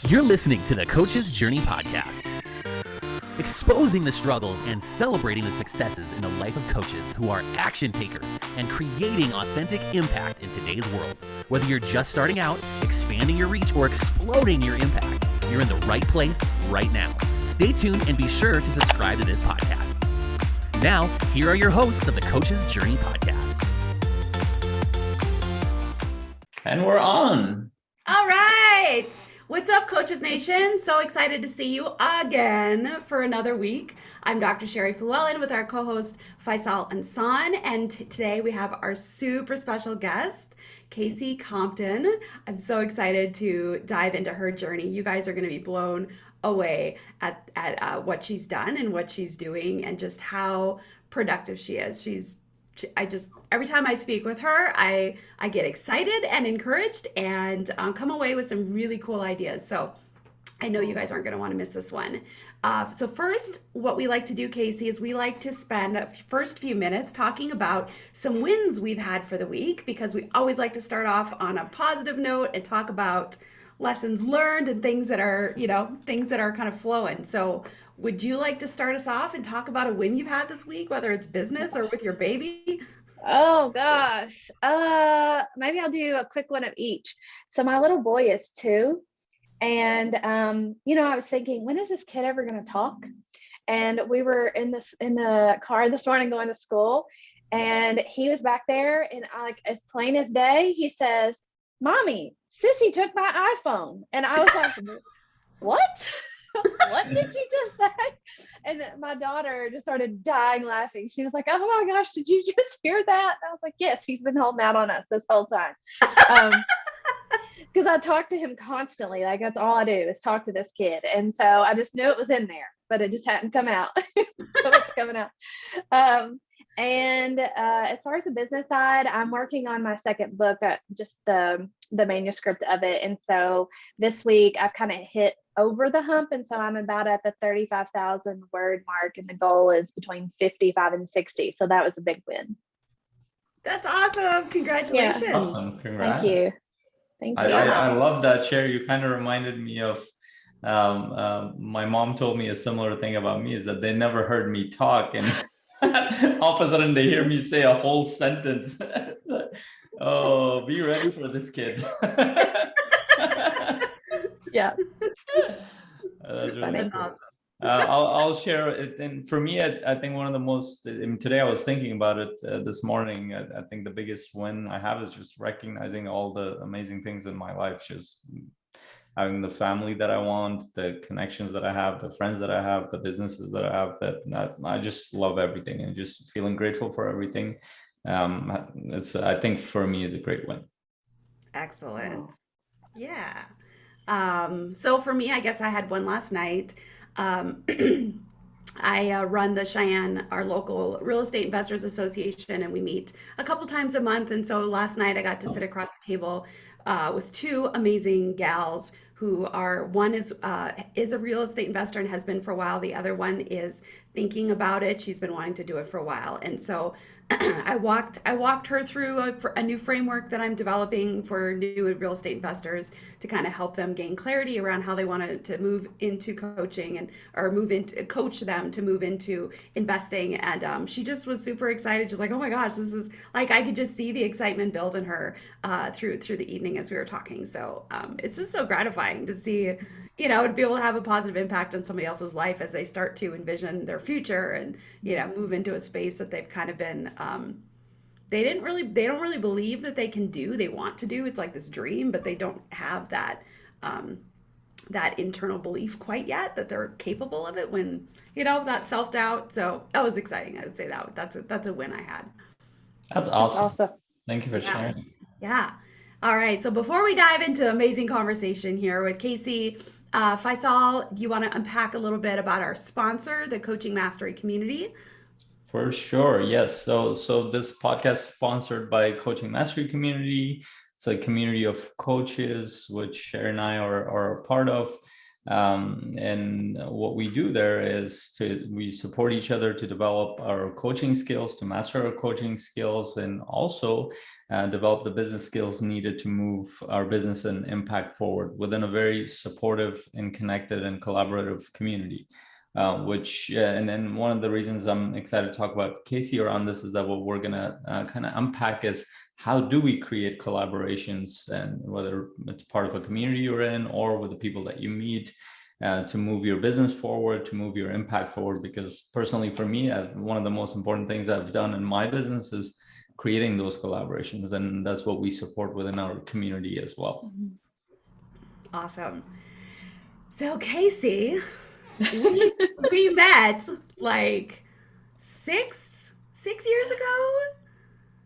You're listening to the Coach's Journey podcast, exposing the struggles and celebrating the successes in the life of coaches who are action takers and creating authentic impact in today's world. Whether you're just starting out, expanding your reach, or exploding your impact, you're in the right place right now. Stay tuned and be sure to subscribe to this podcast. Now, here are your hosts of the Coach's Journey podcast. And we're on. All right. What's up, Coaches Nation? So excited to see you again for another week. I'm Dr. Sherry Llewellyn with our co-host Faisal Ansan, and today we have our super special guest, Kasey Compton. I'm so excited to dive into her journey. You guys are going to be blown away at what she's done and what she's doing and just how productive she is. Every time I speak with her, I get excited and encouraged and come away with some really cool ideas. So I know you guys aren't going to want to miss this one. So first, what we like to do, Kasey, is we like to spend the first few minutes talking about some wins we've had for the week, because we always like to start off on a positive note and talk about lessons learned and things that are kind of flowing. So would you like to start us off and talk about a win you've had this week, whether it's business or with your baby? Oh gosh. Maybe I'll do a quick one of each. So my little boy is 2. And I was thinking, when is this kid ever going to talk? And we were in the car this morning going to school, and he was back there, and as plain as day, he says, "Mommy, Sissy took my iPhone." And I was like, what? What did you just say? And my daughter just started dying laughing. She was like, "Oh my gosh, did you just hear that?" And I was like, "Yes, he's been holding out on us this whole time." Because I talk to him constantly. Like, that's all I do is talk to this kid. And so I just knew it was in there, but it just hadn't come out. So it's coming out. And as far as the business side, I'm working on my second book, just the manuscript of it. And so this week I've kind of hit over the hump. And so I'm about at the 35,000 word mark, and the goal is between 55 and 60. So that was a big win. That's awesome. Congratulations. Yeah. Awesome. Congrats. Thank you. Thank you. I love that, Sherry. You kind of reminded me of my mom told me a similar thing about me, is that they never heard me talk, and all of a sudden they hear me say a whole sentence. Oh, be ready for this kid. Yeah. That's really That's cool. awesome. I'll share it. And for me, I think one of the most, today I was thinking about it this morning. I think the biggest win I have is just recognizing all the amazing things in my life, just having the family that I want, the connections that I have, the friends that I have, the businesses that I have, that I just love everything, and just feeling grateful for everything. I think for me is a great win. Excellent. Yeah. So for me, I guess I had one last night. I run the Cheyenne, our local real estate investors association, and we meet a couple times a month. And so last night I got to sit across the table with 2 amazing gals who are, one is a real estate investor and has been for a while. The other one is thinking about it. She's been wanting to do it for a while. And so I walked her through a new framework that I'm developing for new real estate investors to kind of help them gain clarity around how they want to move into coaching or coach them to move into investing. And she just was super excited. She's like, "Oh my gosh, this is like," I could just see the excitement build in her through the evening as we were talking. So it's just so gratifying to see, to be able to have a positive impact on somebody else's life as they start to envision their future and, move into a space that they've kind of been, they don't really believe that they can do, they want to do. It's like this dream, but they don't have that, that internal belief quite yet that they're capable of it when, that self-doubt. So that was exciting. I would say that's a win I had. That's awesome. Awesome. Thank you for sharing. Yeah. All right. So before we dive into amazing conversation here with Kasey, Faisal, do you want to unpack a little bit about our sponsor, the Coaching Mastery Community? For sure. Yes. So this podcast is sponsored by Coaching Mastery Community. It's a community of coaches, which Sherry and I are a part of. And what we do there is we support each other to develop our coaching skills, to master our coaching skills, and also develop the business skills needed to move our business and impact forward within a very supportive and connected and collaborative community. And then one of the reasons I'm excited to talk about Kasey around this is that what we're going to kind of unpack is how do we create collaborations, and whether it's part of a community you're in or with the people that you meet to move your business forward, to move your impact forward. Because personally for me, one of the most important things I've done in my business is creating those collaborations, and that's what we support within our community as well. Awesome. So Kasey, we met like six years ago.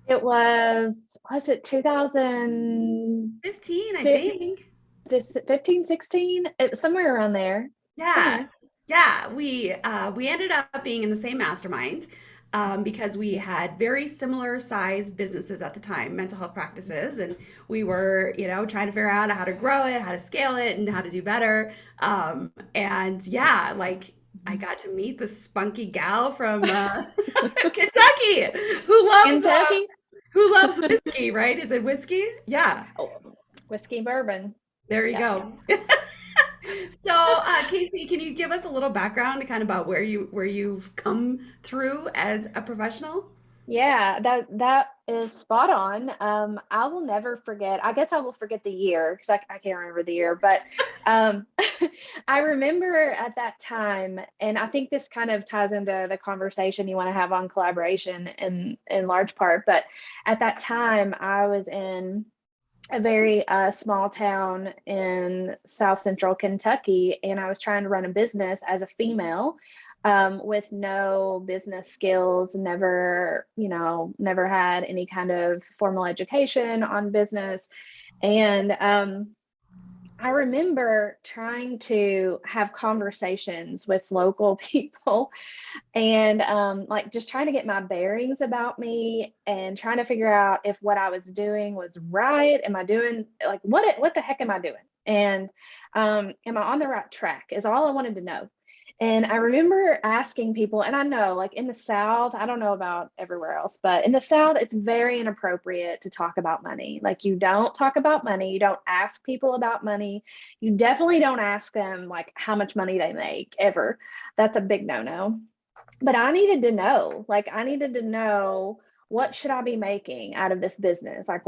It was it 2015, I think. 15, 16, somewhere around there. Yeah. Yeah. We ended up being in the same mastermind because we had very similar sized businesses at the time, mental health practices, and we were, trying to figure out how to grow it, how to scale it, and how to do better. And yeah, like I got to meet the spunky gal from Kentucky who loves whiskey, right? Is it whiskey? Yeah. Oh, whiskey bourbon. There you go. So, Kasey, can you give us a little background kind of about where you've come through as a professional? Yeah, that is spot on. I will never forget. I guess I will forget the year because I can't remember the year, but I remember at that time, and I think this kind of ties into the conversation you want to have on collaboration in large part. But at that time, I was in a very small town in South Central Kentucky, and I was trying to run a business as a female. With no business skills, never had any kind of formal education on business. And I remember trying to have conversations with local people and like just trying to get my bearings about me and trying to figure out if what I was doing was right. Am I doing like what the heck am I doing? And am I on the right track is all I wanted to know. And I remember asking people, and I know like in the South, I don't know about everywhere else, but in the South, it's very inappropriate to talk about money. Like you don't talk about money. You don't ask people about money. You definitely don't ask them like how much money they make ever. That's a big no-no. But I needed to know, what should I be making out of this business? Like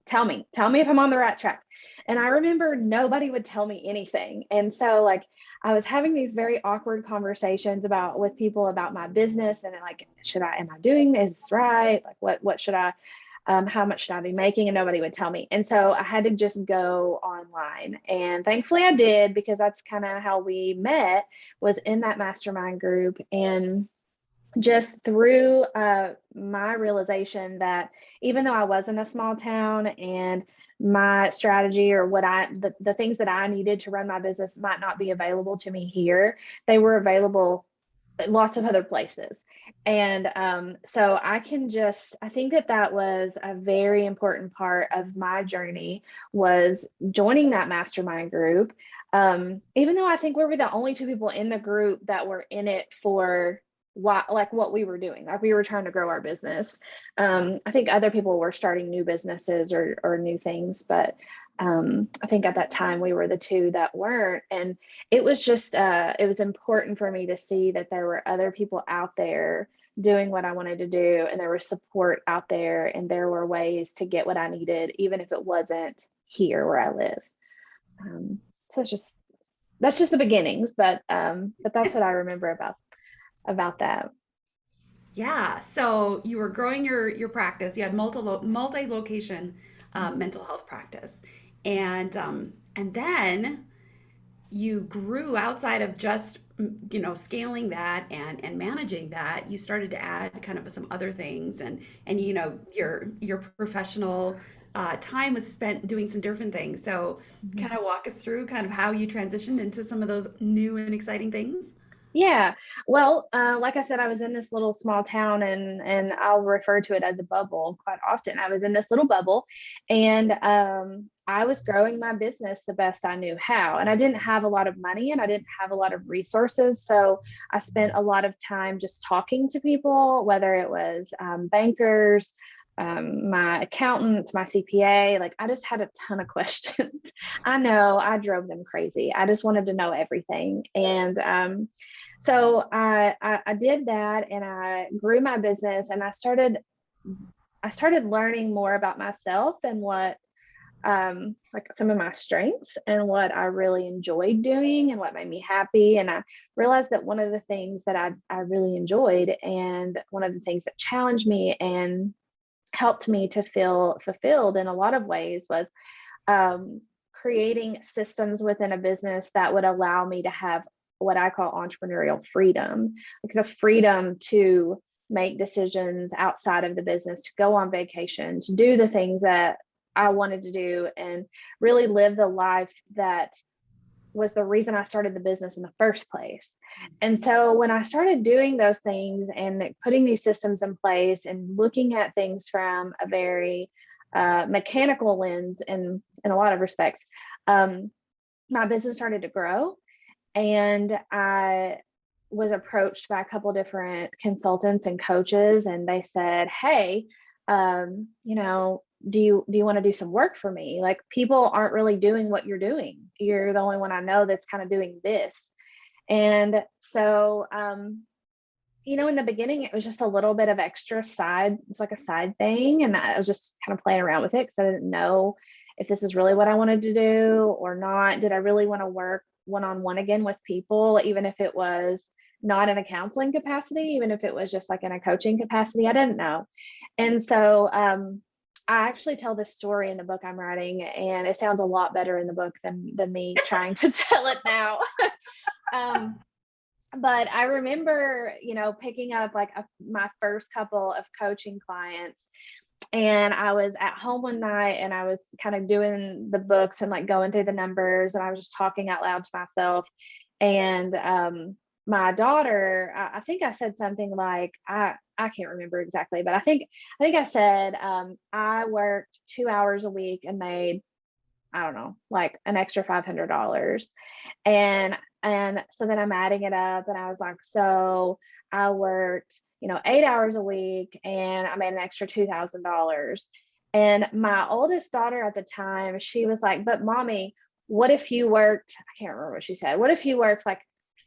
tell me if I'm on the right track. And I remember nobody would tell me anything. And so like, I was having these very awkward conversations with people about my business and like, am I doing this right? Like what should I, how much should I be making? And nobody would tell me. And so I had to just go online. And thankfully I did, because that's kind of how we met, was in that mastermind group. And just through my realization that even though I was in a small town and my strategy or the things that I needed to run my business might not be available to me here, they were available at lots of other places. And so I think that was a very important part of my journey, was joining that mastermind group. Even though I think we were the only two people in the group that were in it for what we were doing, like we were trying to grow our business. I think other people were starting new businesses or new things, but I think at that time we were the two that weren't. And it was just it was important for me to see that there were other people out there doing what I wanted to do, and there was support out there, and there were ways to get what I needed, even if it wasn't here where I live. So that's just the beginnings, but that's what I remember about that. Yeah. So you were growing your practice. You had multi-location mental health practice, and then you grew outside of just scaling that and managing that. You started to add kind of some other things, and your professional time was spent doing some different things. So kind of walk us through kind of how you transitioned into some of those new and exciting things. Yeah. Well, like I said, I was in this little small town, and I'll refer to it as a bubble quite often. I was in this little bubble, and I was growing my business the best I knew how. And I didn't have a lot of money and I didn't have a lot of resources. So I spent a lot of time just talking to people, whether it was bankers, my accountants, my CPA. Like, I just had a ton of questions. I know I drove them crazy. I just wanted to know everything. And so I did that, and I grew my business, and I started learning more about myself and what like some of my strengths and what I really enjoyed doing and what made me happy. And I realized that one of the things that I really enjoyed, and one of the things that challenged me and helped me to feel fulfilled in a lot of ways, was creating systems within a business that would allow me to have what I call entrepreneurial freedom, like the freedom to make decisions outside of the business, to go on vacation, to do the things that I wanted to do, and really live the life that was the reason I started the business in the first place. And so when I started doing those things and putting these systems in place and looking at things from a very mechanical lens in a lot of respects, my business started to grow. And I was approached by a couple different consultants and coaches, and they said, hey, do you want to do some work for me? Like, people aren't really doing what you're doing. You're the only one I know that's kind of doing this. And so, in the beginning, it was just a little bit of extra side. It was like a side thing. And I was just kind of playing around with it because I didn't know if this is really what I wanted to do or not. Did I really want to work one-on-one again with people, even if it was not in a counseling capacity, even if it was just like in a coaching capacity? I didn't know. And so, I actually tell this story in the book I'm writing, and it sounds a lot better in the book than me trying to tell it now. But I remember, picking up like my first couple of coaching clients, and I was at home one night and I was kind of doing the books and like going through the numbers, and I was just talking out loud to myself. And my daughter, I think I said something like, I can't remember exactly, but I think I said, I worked 2 hours a week and made, I don't know, like an extra $500. And so then I'm adding it up, and I was like, so I worked, 8 hours a week and I made an extra $2,000. And my oldest daughter at the time, she was like, but mommy, what if you worked, I can't remember what she said. What if you worked like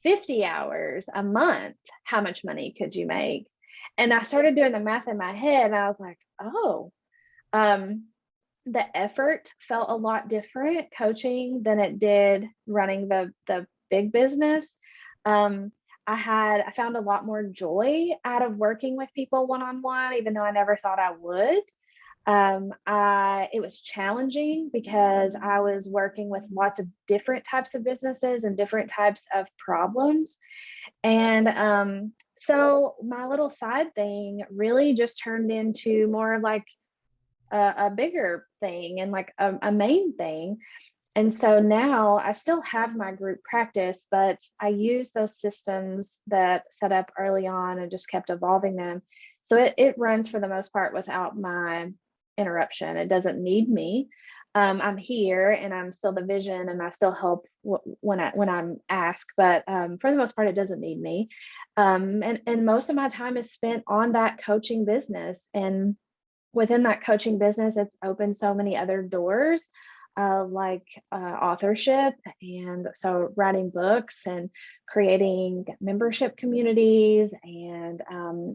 50 hours a month? How much money could you make? And I started doing the math in my head, and I was like, oh, the effort felt a lot different coaching than it did running the big business. I found a lot more joy out of working with people one-on-one, even though I never thought I would. It was challenging because I was working with lots of different types of businesses and different types of problems. And so my little side thing really just turned into more like a bigger thing and like a main thing. And so now I still have my group practice, but I use those systems that set up early on and just kept evolving them. So it runs for the most part without my interruption. It doesn't need me. I'm here and I'm still the vision, and I still help when I'm asked, but for the most part, it doesn't need me. And most of my time is spent on that coaching business. And within that coaching business, it's opened so many other doors, like authorship. And so writing books and creating membership communities. And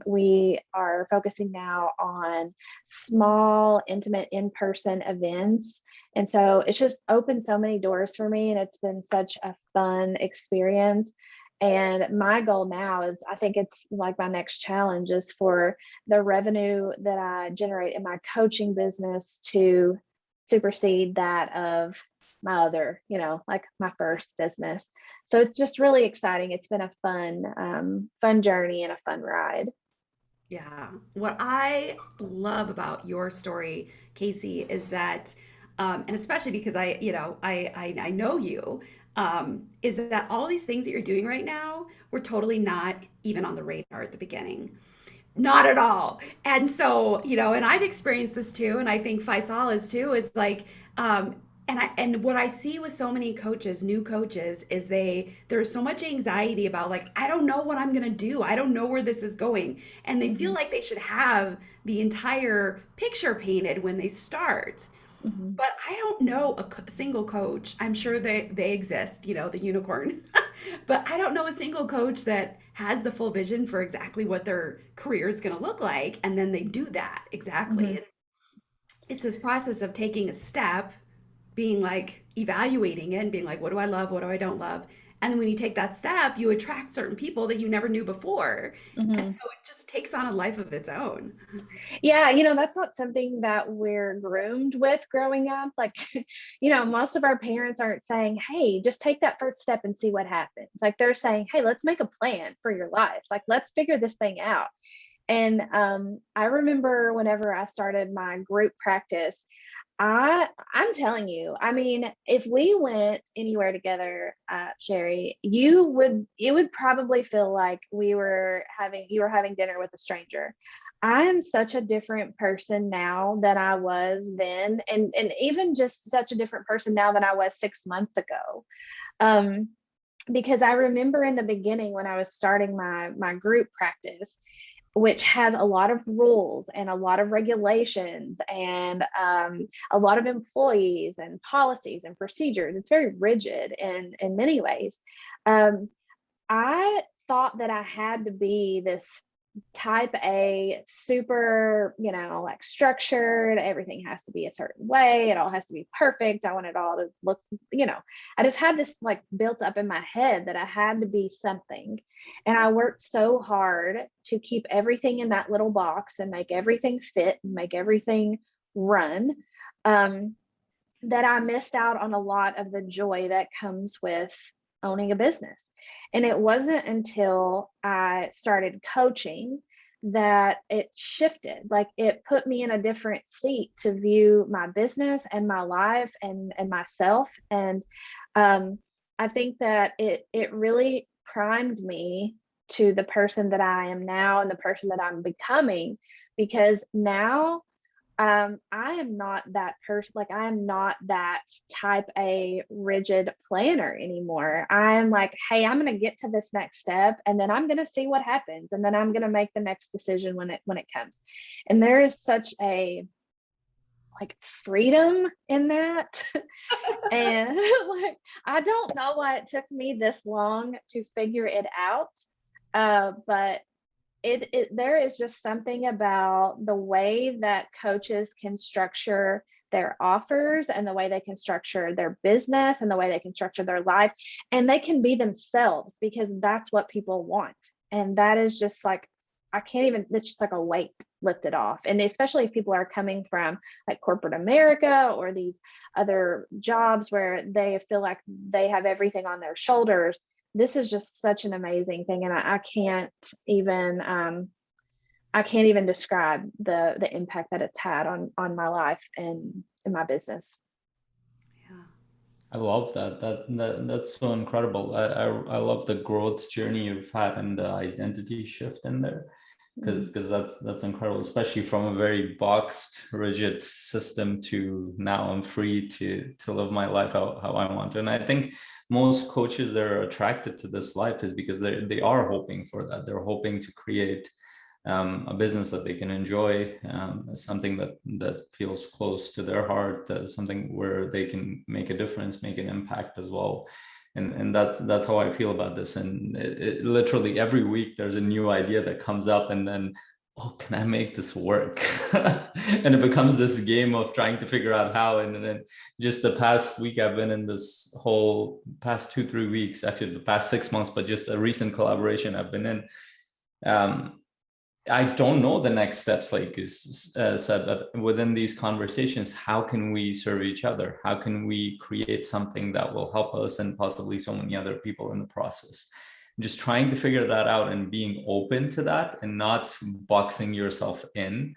we are focusing now on small, intimate, in-person events. And so it's just opened so many doors for me, and it's been such a fun experience. And my goal now is, I think it's like my next challenge is for the revenue that I generate in my coaching business to supersede that of my other, like my first business. So it's just really exciting. It's been a fun journey and a fun ride. Yeah. What I love about your story, Kasey, is that, and especially because I know you, is that all these things that you're doing right now were totally not even on the radar at the beginning. Not at all. And so, and I've experienced this too, and I think Faisal is too, is like, And what I see with so many coaches, new coaches, is there's so much anxiety about like, I don't know what I'm gonna do. I don't know where this is going. And they feel Mhm. like they should have the entire picture painted when they start. Mhm. But I don't know a single coach. I'm sure they exist, the unicorn. But I don't know a single coach that has the full vision for exactly what their career is going to look like, and then they do that exactly. Mhm. It's this process of taking a step, being like evaluating it and being like, what do I love? What do I don't love? And then when you take that step, you attract certain people that you never knew before. And so Mhm. it just takes on a life of its own. Yeah, that's not something that we're groomed with growing up. Like, most of our parents aren't saying, hey, just take that first step and see what happens. Like, they're saying, hey, let's make a plan for your life. Like, let's figure this thing out. And I remember whenever I started my group practice, I'm telling you, I mean, if we went anywhere together, Sherry, it would probably feel like you were having dinner with a stranger. I'm such a different person now than I was then, and even just such a different person now than I was 6 months ago. Um, because I remember in the beginning when I was starting my group practice, which has a lot of rules and a lot of regulations and a lot of employees and policies and procedures. It's very rigid in many ways. Um, I thought that I had to be this type A, super, like structured. Everything has to be a certain way. It all has to be perfect. I want it all to look, I just had this like built up in my head that I had to be something. And I worked so hard to keep everything in that little box and make everything fit and make everything run. That I missed out on a lot of the joy that comes with owning a business. And it wasn't until I started coaching that it shifted. Like, it put me in a different seat to view my business and my life and myself. And I think that it really primed me to the person that I am now and the person that I'm becoming, because now I am not that person. Like, I am not that type A rigid planner anymore. I'm like, hey, I'm going to get to this next step and then I'm going to see what happens. And then I'm going to make the next decision when it comes. And there is such a like freedom in that. And like, I don't know why it took me this long to figure it out. But there is just something about the way that coaches can structure their offers and the way they can structure their business and the way they can structure their life, and they can be themselves because that's what people want. And that is just like, it's just like a weight lifted off. And especially if people are coming from like corporate America or these other jobs where they feel like they have everything on their shoulders, this is just such an amazing thing. And I can't even describe the impact that it's had on my life and in my business. Yeah. I love that's so incredible. I love the growth journey you've had and the identity shift in there, because that's incredible, especially from a very boxed, rigid system to now I'm free to live my life how I want to. And I think most coaches that are attracted to this life is because they are hoping for that. They're hoping to create a business that they can enjoy, something that feels close to their heart, something where they can make a difference, make an impact as well. And that's how I feel about this. And it literally every week there's a new idea that comes up, and then, oh, can I make this work? And it becomes this game of trying to figure out how. And then just the past week, I've been in this whole past 2-3 weeks, actually the past 6 months, but just a recent collaboration I've been in. I don't know the next steps, like you said, but within these conversations, how can we serve each other? How can we create something that will help us and possibly so many other people in the process? Just trying to figure that out and being open to that and not boxing yourself in.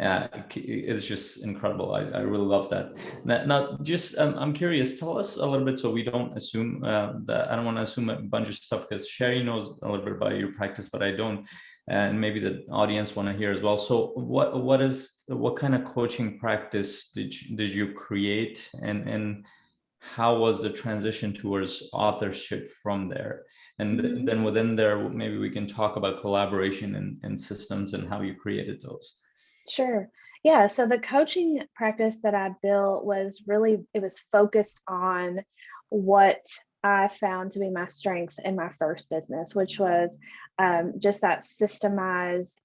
It's just incredible. I really love that. Now just I'm curious, tell us a little bit, so we don't assume that I don't want to assume a bunch of stuff, because Sherry knows a little bit about your practice, but I don't, and maybe the audience want to hear as well. So what kind of coaching practice did you create, and how was the transition towards authorship from there? And then within there, maybe we can talk about collaboration and systems and how you created those. Sure. Yeah. So the coaching practice that I built was really, it was focused on what I found to be my strengths in my first business, which was just that systemized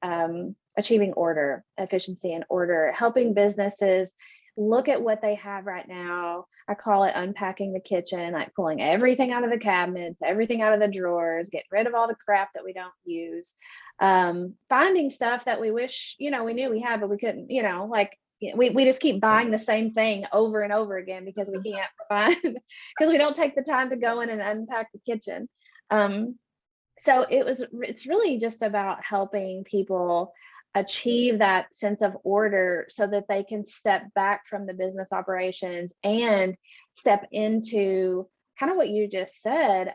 achieving order, efficiency and order, helping businesses look at what they have right now. I call it unpacking the kitchen, like pulling everything out of the cabinets, everything out of the drawers, getting rid of all the crap that we don't use, finding stuff that we wish, we knew we had, but we couldn't, like we just keep buying the same thing over and over again because we can't find, because we don't take the time to go in and unpack the kitchen. So it's really just about helping people achieve that sense of order so that they can step back from the business operations and step into kind of what you just said,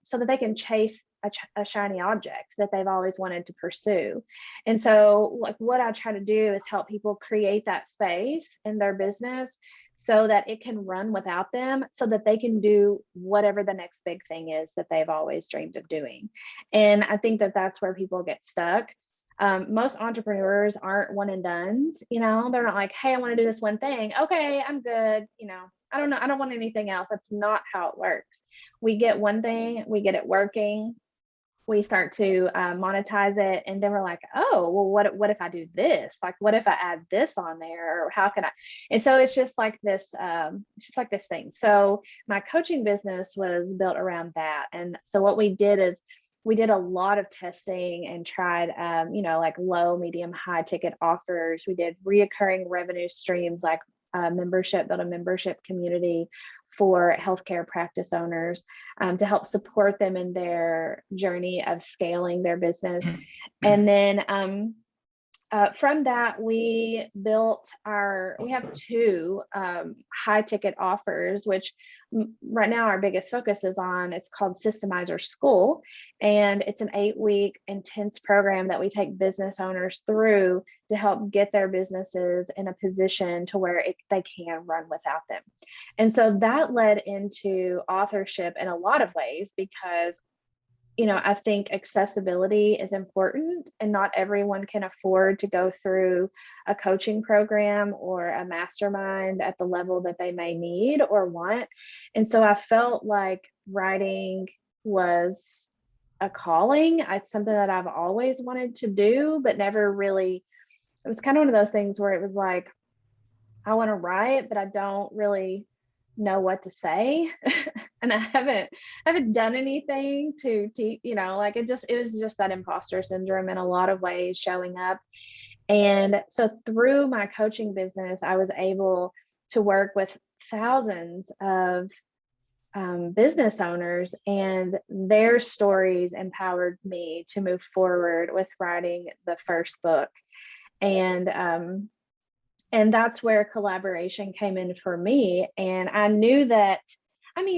so that they can chase a shiny object that they've always wanted to pursue. And so like what I try to do is help people create that space in their business so that it can run without them, so that they can do whatever the next big thing is that they've always dreamed of doing. And I think that that's where people get stuck. Most entrepreneurs aren't one and dones, they're not like, hey, I want to do this one thing. Okay, I'm good. I don't know. I don't want anything else. That's not how it works. We get one thing, we get it working, we start to monetize it. And then we're like, oh, well, what if I do this? Like, what if I add this on there? Or how can I? And so it's just like this thing. So my coaching business was built around that. And so what we did is we did a lot of testing and tried, like low, medium, high ticket offers. We did reoccurring revenue streams like build a membership community for healthcare practice owners to help support them in their journey of scaling their business. And then from that, we have two high ticket offers, which right now our biggest focus is on. It's called Systemizer School. And it's an 8-week intense program that we take business owners through to help get their businesses in a position to where they can run without them. And so that led into authorship in a lot of ways, because I think accessibility is important, and not everyone can afford to go through a coaching program or a mastermind at the level that they may need or want. And so I felt like writing was a calling. It's something that I've always wanted to do, but never really, it was kind of one of those things where it was like, I want to write, but I don't really know what to say. And I haven't done anything to teach, like it was just that imposter syndrome in a lot of ways showing up. And so through my coaching business, I was able to work with thousands of business owners, and their stories empowered me to move forward with writing the first book. And that's where collaboration came in for me. And I knew that,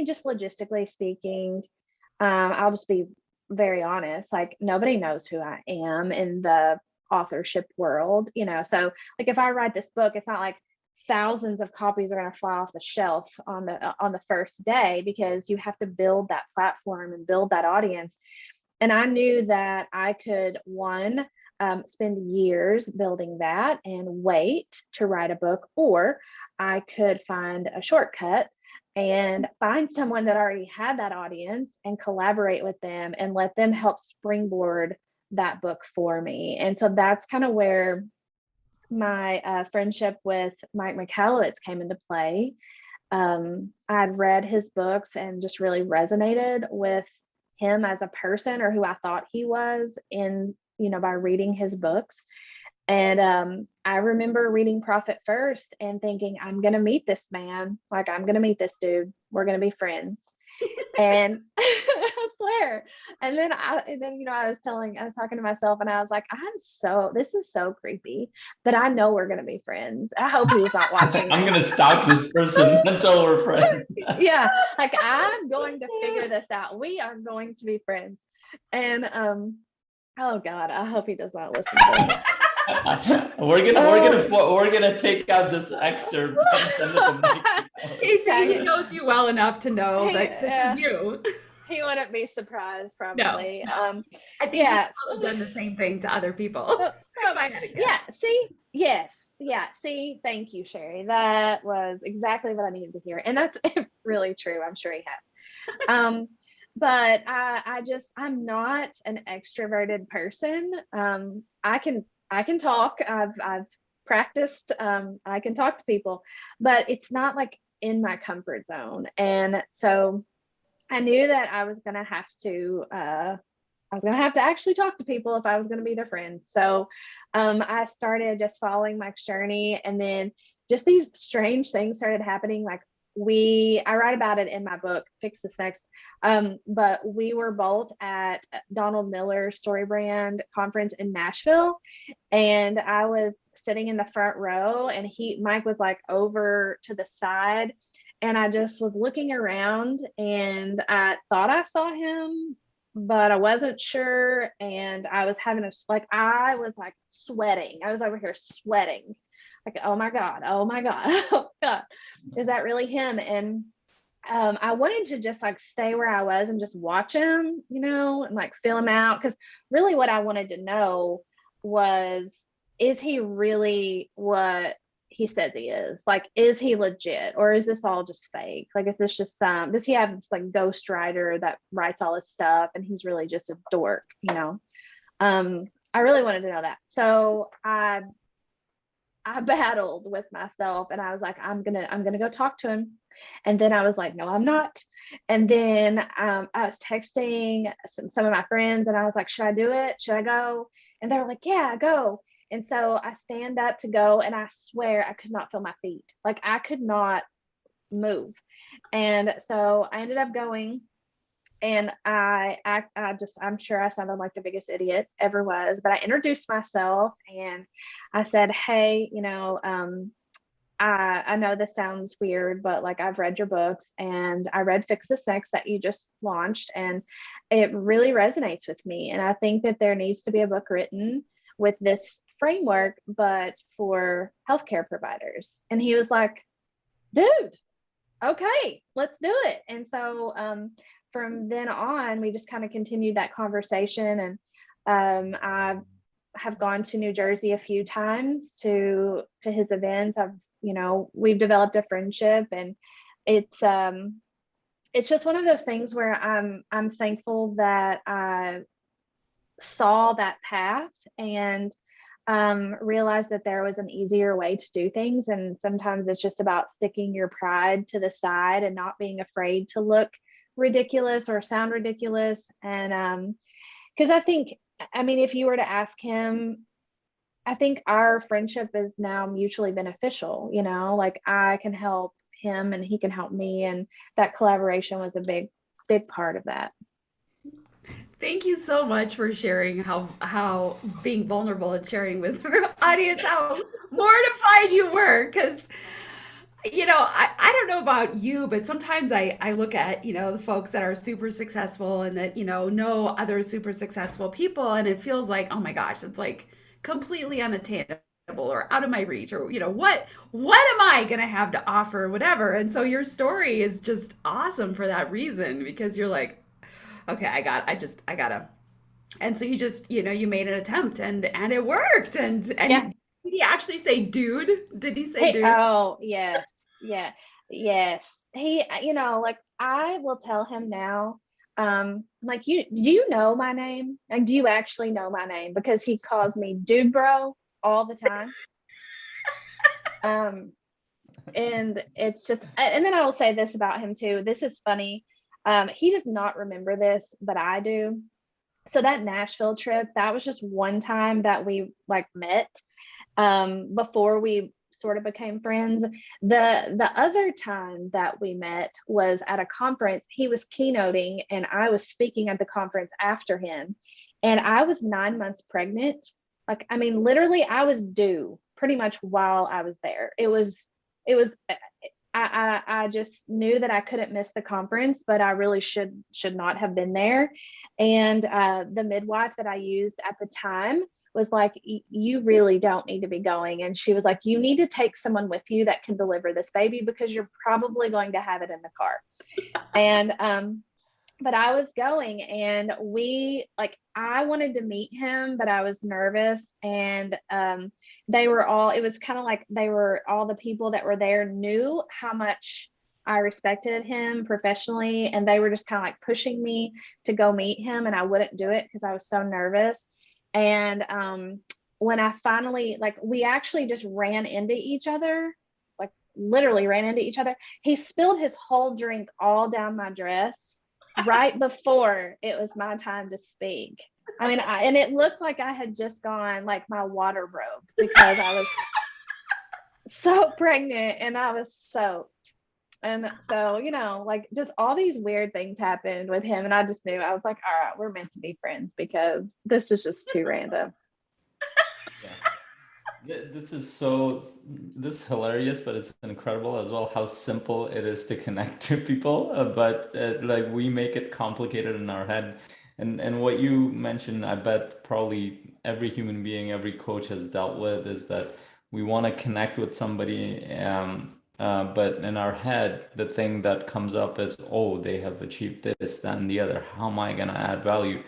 just logistically speaking, I'll just be very honest, like nobody knows who I am in the authorship world, so like if I write this book, it's not like thousands of copies are going to fly off the shelf on the first day, because you have to build that platform and build that audience. And I knew that I could, spend years building that and wait to write a book, or I could find a shortcut and find someone that already had that audience and collaborate with them and let them help springboard that book for me. And so that's kind of where my friendship with Mikeckellitz came into play. I'd read his books and just really resonated with him as a person, or who I thought he was by reading his books. And I remember reading Profit First and thinking, I'm going to meet this man. Like, I'm going to meet this dude. We're going to be friends. And I swear. And then I was talking to myself and I was like, this is so creepy, but I know we're going to be friends. I hope he's not watching. I'm going to stalk this person until we're friends. Yeah. Like, I'm going to figure this out. We are going to be friends. And, oh God, I hope he does not listen to this. We're gonna take out this excerpt and send it to Mike. Kasey, he knows you well enough to know that this is you. He wouldn't be surprised, probably. No. I think he's probably done the same thing to other people. Yeah. See, yes. Yeah. See, thank you, Sherry. That was exactly what I needed to hear, and that's really true. I'm sure he has. But I'm not an extroverted person. I can talk. I've practiced. I can talk to people, but it's not like in my comfort zone. And so I knew that I was going to have to actually talk to people if I was going to be their friend. So I started just following Mike's journey, and then just these strange things started happening. Like, I write about it in my book, Fix This Next. But we were both at Donald Miller's Story Brand conference in Nashville, and I was sitting in the front row, and Mike was like over to the side, and I just was looking around, and I thought I saw him, but I wasn't sure. And I was I was like sweating. I was over here sweating. Like, oh my God, oh my God, oh God, is that really him? And I wanted to just like stay where I was and just watch him, and like feel him out. Because really what I wanted to know was, is he really what he says he is? Like, is he legit, or is this all just fake? Like, is this just does he have this like ghostwriter that writes all his stuff and he's really just a dork, I really wanted to know that. So I battled with myself, and I was like, I'm gonna go talk to him. And then I was like, no, I'm not. And then I was texting some of my friends, and I was like, should I do it? Should I go? And they were like, yeah, go. And so I stand up to go, and I swear I could not feel my feet. Like, I could not move. And so I ended up going. And I'm sure I sounded like the biggest idiot ever was, but I introduced myself and I said, hey, I know this sounds weird, but like, I've read your books, and I read Fix This Next that you just launched, and it really resonates with me. And I think that there needs to be a book written with this framework, but for healthcare providers. And he was like, dude, okay, let's do it. And so, from then on, we just kind of continued that conversation. And I have gone to New Jersey a few times to his events. We've developed a friendship, and it's just one of those things where I'm thankful that I saw that path and realized that there was an easier way to do things. And sometimes it's just about sticking your pride to the side and not being afraid to look ridiculous or sound ridiculous. And because if you were to ask him, I think our friendship is now mutually beneficial. Like, I can help him and he can help me, and that collaboration was a big part of that. Thank you so much for sharing how being vulnerable and sharing with our audience how mortified you were. Because I don't know about you, but sometimes I look at, the folks that are super successful and that, know other super successful people, and it feels like, oh my gosh, it's like completely unattainable or out of my reach, or, what am I going to have to offer, whatever. And so your story is just awesome for that reason, because you're like, okay, I gotta. And so you just, you made an attempt, and it worked. And yeah. Did he actually say dude? Did he say dude? Oh, yes. Yeah. Yes. He, like, I will tell him now, like, do you know my name? Like, do you actually know my name? Because he calls me dude bro all the time. And it's just, and then I will say this about him too. This is funny. He does not remember this, but I do. So that Nashville trip, that was just one time that we like met. Before we sort of became friends. The other time that we met was at a conference. He was keynoting and I was speaking at the conference after him. And I was 9 months pregnant. Like, I mean, literally I was due pretty much while I was there. I just knew that I couldn't miss the conference, but I really should not have been there. And the midwife that I used at the time was like, you really don't need to be going. And she was like, you need to take someone with you that can deliver this baby because you're probably going to have it in the car. And but I was going, and I wanted to meet him, but I was nervous. And it was kind of like all the people that were there knew how much I respected him professionally. And they were just kind of like pushing me to go meet him. And I wouldn't do it because I was so nervous. And when I finally, we actually just ran into each other, like literally ran into each other. He spilled his whole drink all down my dress right before it was my time to speak. I mean, and it looked like I had just gone, like my water broke because I was so pregnant and I was soaked. And so, just all these weird things happened with him. And I just knew, I was like, all right, we're meant to be friends because this is just too random. Yeah. This is hilarious, but it's incredible as well how simple it is to connect to people. But we make it complicated in our head. And what you mentioned, I bet probably every human being, every coach has dealt with, is that we want to connect with somebody. But in our head, the thing that comes up is, oh, they have achieved this, that, and the other. How am I going to add value?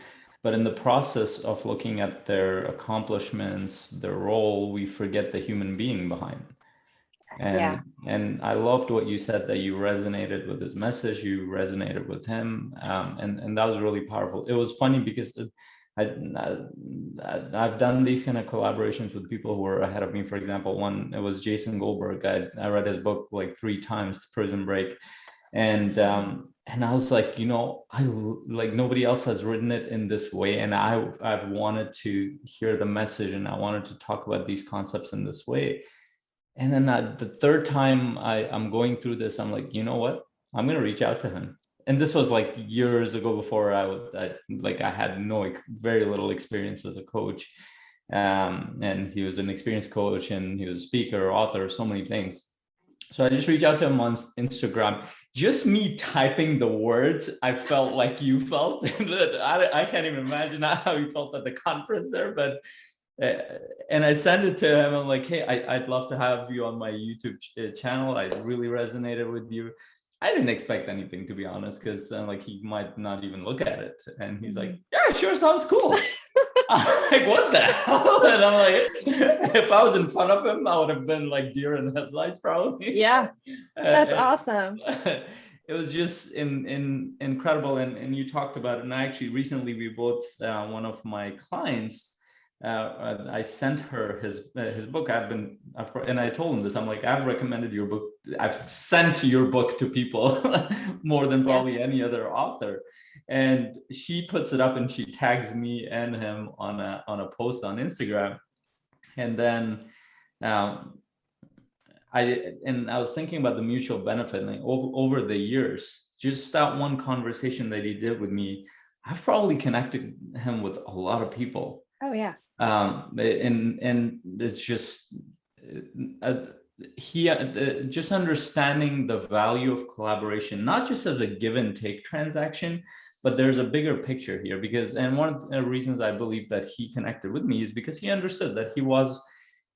But in the process of looking at their accomplishments, their role, we forget the human being behind. And I loved what you said, that you resonated with his message, you resonated with him, and that was really powerful. It was funny because I've done these kind of collaborations with people who were ahead of me. For example, it was Jason Goldberg. I read his book like 3 times, Prison Break. And I was like, nobody else has written it in this way. And I've wanted to hear the message, and I wanted to talk about these concepts in this way. And then the third time I'm going through this, I'm like, you know what? I'm going to reach out to him. And this was like years ago, before I had very little experience as a coach. And he was an experienced coach, and he was a speaker, author, so many things. So I just reached out to him on Instagram. Just me typing the words, I felt like you felt. I can't even imagine how you felt at the conference there, but and I sent it to him. I'm like, hey, I'd love to have you on my YouTube channel. I really resonated with you. I didn't expect anything, to be honest, because he might not even look at it. And he's like, yeah, sure, sounds cool. I'm like, what the hell? And I'm like, if I was in front of him, I would have been like deer in the headlights, probably. Yeah, that's awesome. It was just incredible. And you talked about it. And actually, recently, we both, one of my clients, I sent her his book. And I told him this. I'm like, I've recommended your book. I've sent your book to people more than probably any other author. And she puts it up and she tags me and him on a post on Instagram. And then I was thinking about the mutual benefit, like over the years, just that one conversation that he did with me, I've probably connected him with a lot of people. Oh yeah. And it's just just understanding the value of collaboration, not just as a give and take transaction, but there's a bigger picture here. And one of the reasons I believe that he connected with me is because he understood that he was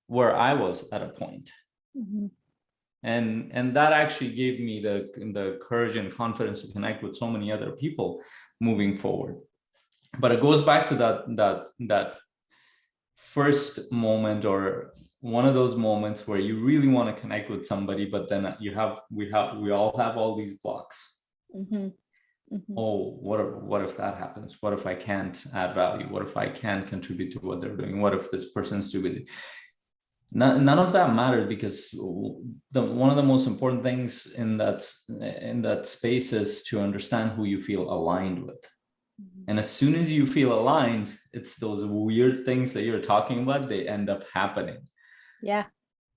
where I was at a point. Mm-hmm. And that actually gave me the courage and confidence to connect with so many other people moving forward. But it goes back to that first moment, or one of those moments where you really want to connect with somebody, but then we all have all these blocks. Mm-hmm. Mm-hmm. Oh, what if that happens? What if I can't add value? What if I can't contribute to what they're doing? What if this person's stupid? None of that matters, because one of the most important things in that space is to understand who you feel aligned with. And as soon as you feel aligned, it's those weird things that you're talking about, they end up happening. Yeah.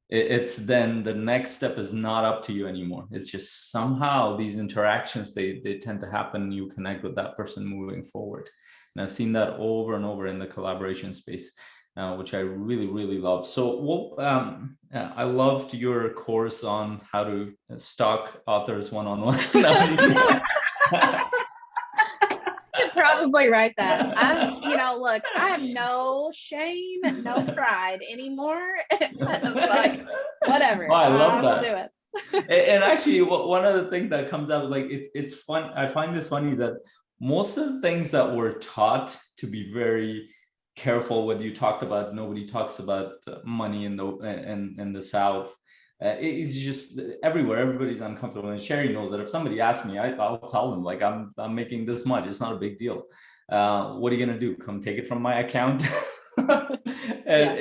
it's then the next step is not up to you anymore. It's just somehow these interactions, they tend to happen. You connect with that person moving forward. And I've seen that over and over in the collaboration space, which I really, really love. So I loved your course on how to stalk authors one-on-one. You'd probably write that. Look, I have no shame, no pride anymore. It's like, whatever. Oh, I love will that. do it. And actually, one of the things that comes out, like it's fun. I find this funny that most of the things that we're taught to be very careful with, you talked about, nobody talks about money in the South. It's just everywhere. Everybody's uncomfortable. And Sherry knows that if somebody asks me, I'll tell them, like, I'm making this much. It's not a big deal. What are you gonna do? Come take it from my account? And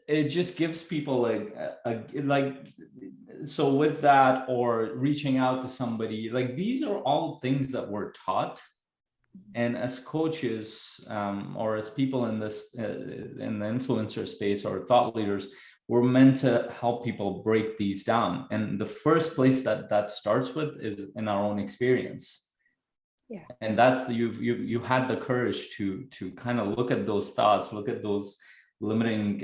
it just gives people like so with that, or reaching out to somebody, like these are all things that we're taught. And as coaches, or as people in this in the influencer space or thought leaders, we're meant to help people break these down. And the first place that starts with is in our own experience. Yeah. And that's you had the courage to kind of look at those thoughts, look at those limiting,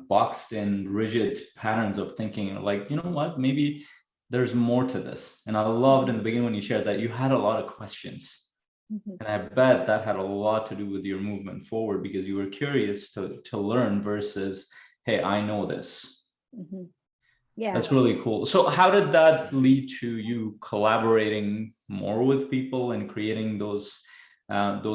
boxed in, rigid patterns of thinking, like, you know what, maybe there's more to this. And I loved in the beginning when you shared that you had a lot of questions. And I bet that had a lot to do with your movement forward, because you were curious to learn versus, hey, I know this. Yeah, that's really cool. So how did that lead to you collaborating more with people and creating those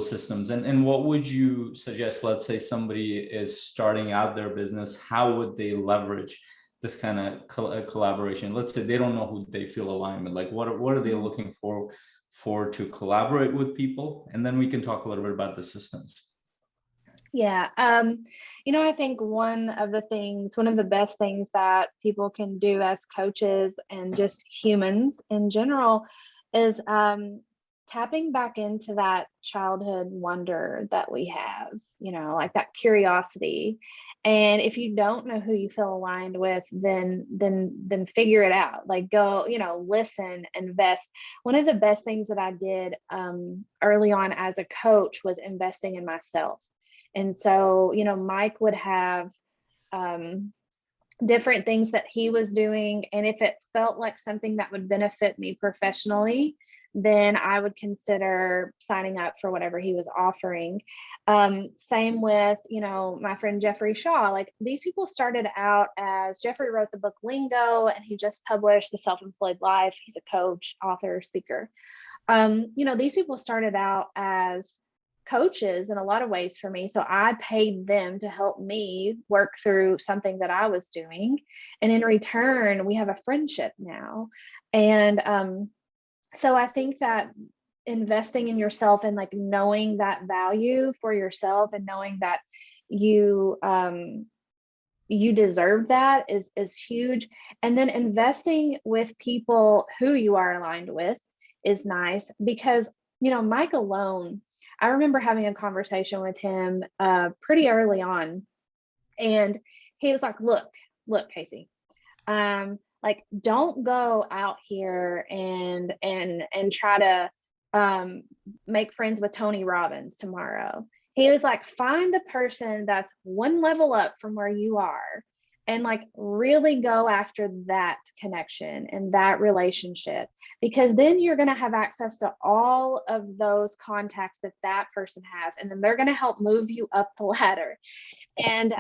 systems? And what would you suggest? Let's say somebody is starting out their business, how would they leverage this kind of collaboration? Let's say they don't know who they feel aligned with. Like, what are they looking for to collaborate with people? And then we can talk a little bit about the systems. Yeah. I think one of the best things that people can do as coaches and just humans in general is tapping back into that childhood wonder that we have, like that curiosity. And if you don't know who you feel aligned with, then figure it out. Like, go, listen, invest. One of the best things that I did early on as a coach was investing in myself. And so, Mike would have different things that he was doing. And if it felt like something that would benefit me professionally, then I would consider signing up for whatever he was offering. Same with, my friend Jeffrey Shaw. Like, these people started out as, Jeffrey wrote the book Lingo, and he just published The Self-Employed Life. He's a coach, author, speaker. These people started out as coaches in a lot of ways for me. So I paid them to help me work through something that I was doing. And in return, we have a friendship now. And so I think that investing in yourself and like knowing that value for yourself and knowing that you deserve that is huge. And then investing with people who you are aligned with is nice, because, Mike alone, I remember having a conversation with him pretty early on, and he was like, look, Kasey, like, don't go out here and try to make friends with Tony Robbins tomorrow. He was like, find the person that's one level up from where you are, and like really go after that connection and that relationship, because then you're going to have access to all of those contacts that person has, and then they're going to help move you up the ladder. And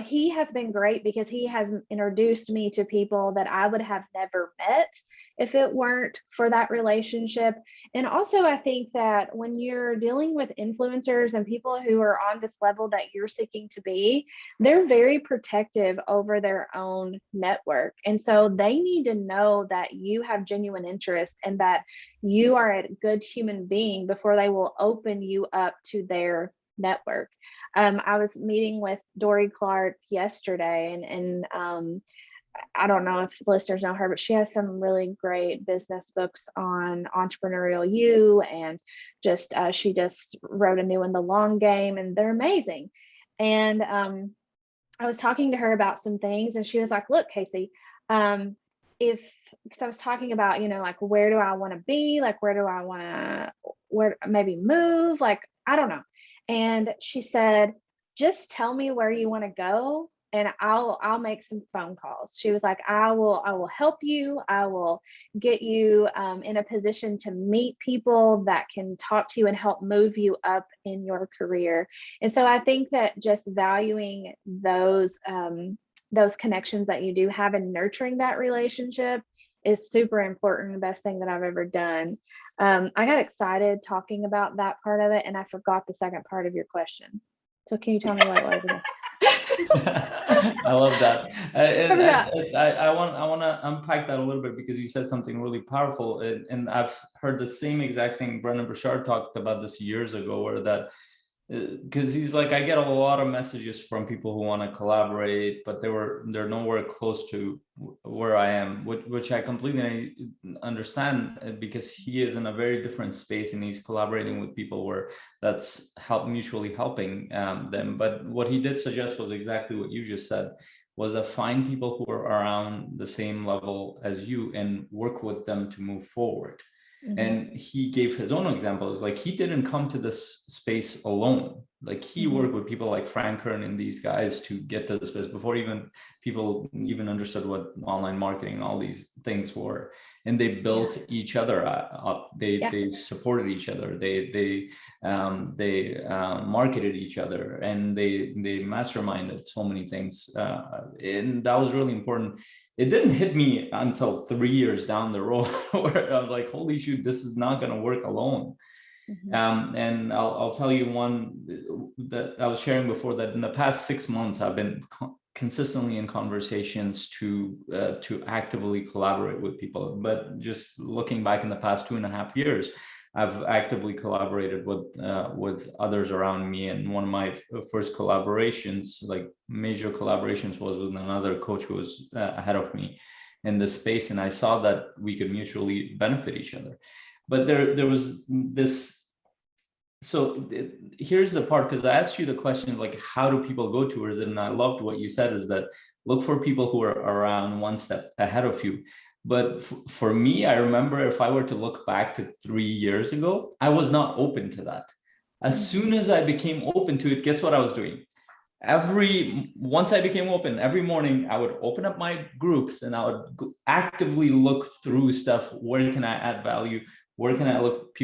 he has been great, because he has introduced me to people that I would have never met if it weren't for that relationship. And also, I think that when you're dealing with influencers and people who are on this level that you're seeking to be, they're very protective over their own network. And so they need to know that you have genuine interest and that you are a good human being before they will open you up to their network. I was meeting with Dory Clark yesterday, and I don't know if listeners know her, but she has some really great business books on entrepreneurial you, and she just wrote a new one, The Long Game, and they're amazing. And I was talking to her about some things, and she was like, look, Kasey, because I was talking about, like, where do I want to be? Like, where do I want to, where maybe move? Like, I don't know. And she said, just tell me where you want to go, and I'll make some phone calls. She was like, I will help you. I will get you in a position to meet people that can talk to you and help move you up in your career. And so I think that just valuing those connections that you do have and nurturing that relationship is super important. The best thing that I've ever done. I got excited talking about that part of it, and I forgot the second part of your question. So can you tell me what it was again? I love that. I want to unpack that a little bit, because you said something really powerful, and I've heard the same exact thing. Brendan Burchard talked about this years ago, where that, because he's like, I get a lot of messages from people who want to collaborate, but they're nowhere close to where I am, which I completely understand, because he is in a very different space and he's collaborating with people where that's mutually helping them. But what he did suggest was exactly what you just said, was to find people who are around the same level as you and work with them to move forward. Mm-hmm. And he gave his own examples. Like, he didn't come to this space alone. Like, he mm-hmm. worked with people like Frank Kern and these guys to get to this space before people understood what online marketing and all these things were. And they built each other up. They supported each other. They marketed each other, and they masterminded so many things. And that was really important. It didn't hit me until 3 years down the road where I'm like, holy shoot, this is not going to work alone. Mm-hmm. And I'll tell you one that I was sharing before, that in the past 6 months, I've been consistently in conversations to actively collaborate with people. But just looking back in the past 2.5 years, I've actively collaborated with others around me. And one of my first collaborations, like major collaborations, was with another coach who was ahead of me in this space. And I saw that we could mutually benefit each other. But there was this. So here's the part, because I asked you the question, like, how do people go towards it? And I loved what you said, is that look for people who are around one step ahead of you. But for me, I remember, if I were to look back to 3 years ago, I was not open to that. As soon as I became open to it, guess what I was doing? Once I became open, every morning I would open up my groups and I would actively look through stuff. Where can I add value? Where can I look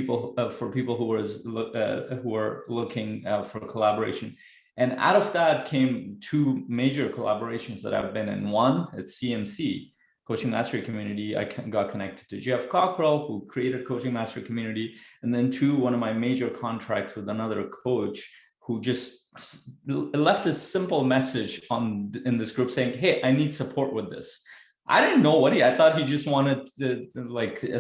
for people who are looking for collaboration? And out of that came 2 major collaborations that I've been in. One, it's CMC, Coaching Mastery Community. I got connected to Jeff Cockrell, who created Coaching Mastery Community. And then 2, one of my major contracts with another coach who just left a simple message in this group saying, hey, I need support with this. I didn't know what I thought he just wanted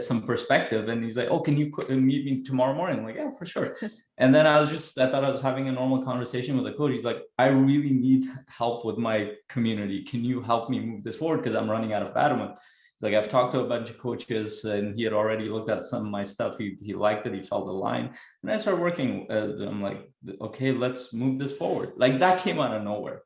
some perspective. And he's like, oh, can you meet me tomorrow morning? I'm like, yeah, for sure. And then I thought I was having a normal conversation with a coach. He's like, I really need help with my community. Can you help me move this forward? Because I'm running out of bandwidth. He's like, I've talked to a bunch of coaches, and he had already looked at some of my stuff. He liked it. He felt aligned. And I started working. I'm like, okay, let's move this forward. Like, that came out of nowhere.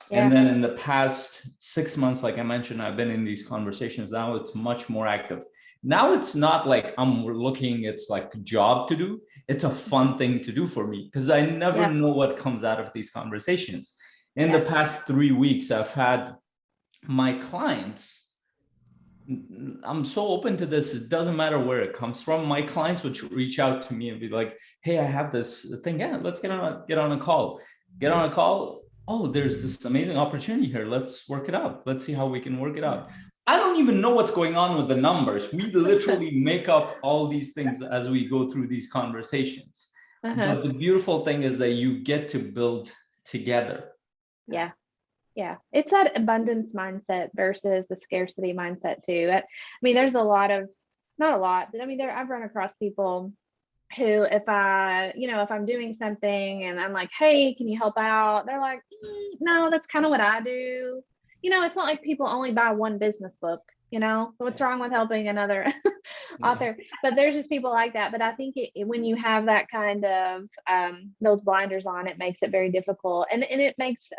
Yeah. And then in the past 6 months, like I mentioned, I've been in these conversations. Now it's much more active. Now it's not like I'm looking, it's like a job to do. It's a fun thing to do for me, because I never know what comes out of these conversations. In the past 3 weeks, I've had my clients, I'm so open to this, it doesn't matter where it comes from. My clients would reach out to me and be like, hey, I have this thing. Yeah, let's get on a call. Oh, there's this amazing opportunity here. Let's work it out. Let's see how we can work it out. I don't even know what's going on with the numbers. We literally make up all these things as we go through these conversations. But the beautiful thing is that you get to build together. Yeah. Yeah. It's that abundance mindset versus the scarcity mindset too. I mean, there's not a lot, but I mean, I've run across people who, if I'm doing something and I'm like, hey, can you help out? They're like, no, that's kind of what I do. It's not like people only buy one business book, what's wrong with helping another author? But there's just people like that. But I think when you have that kind of those blinders on, it makes it very difficult. And it makes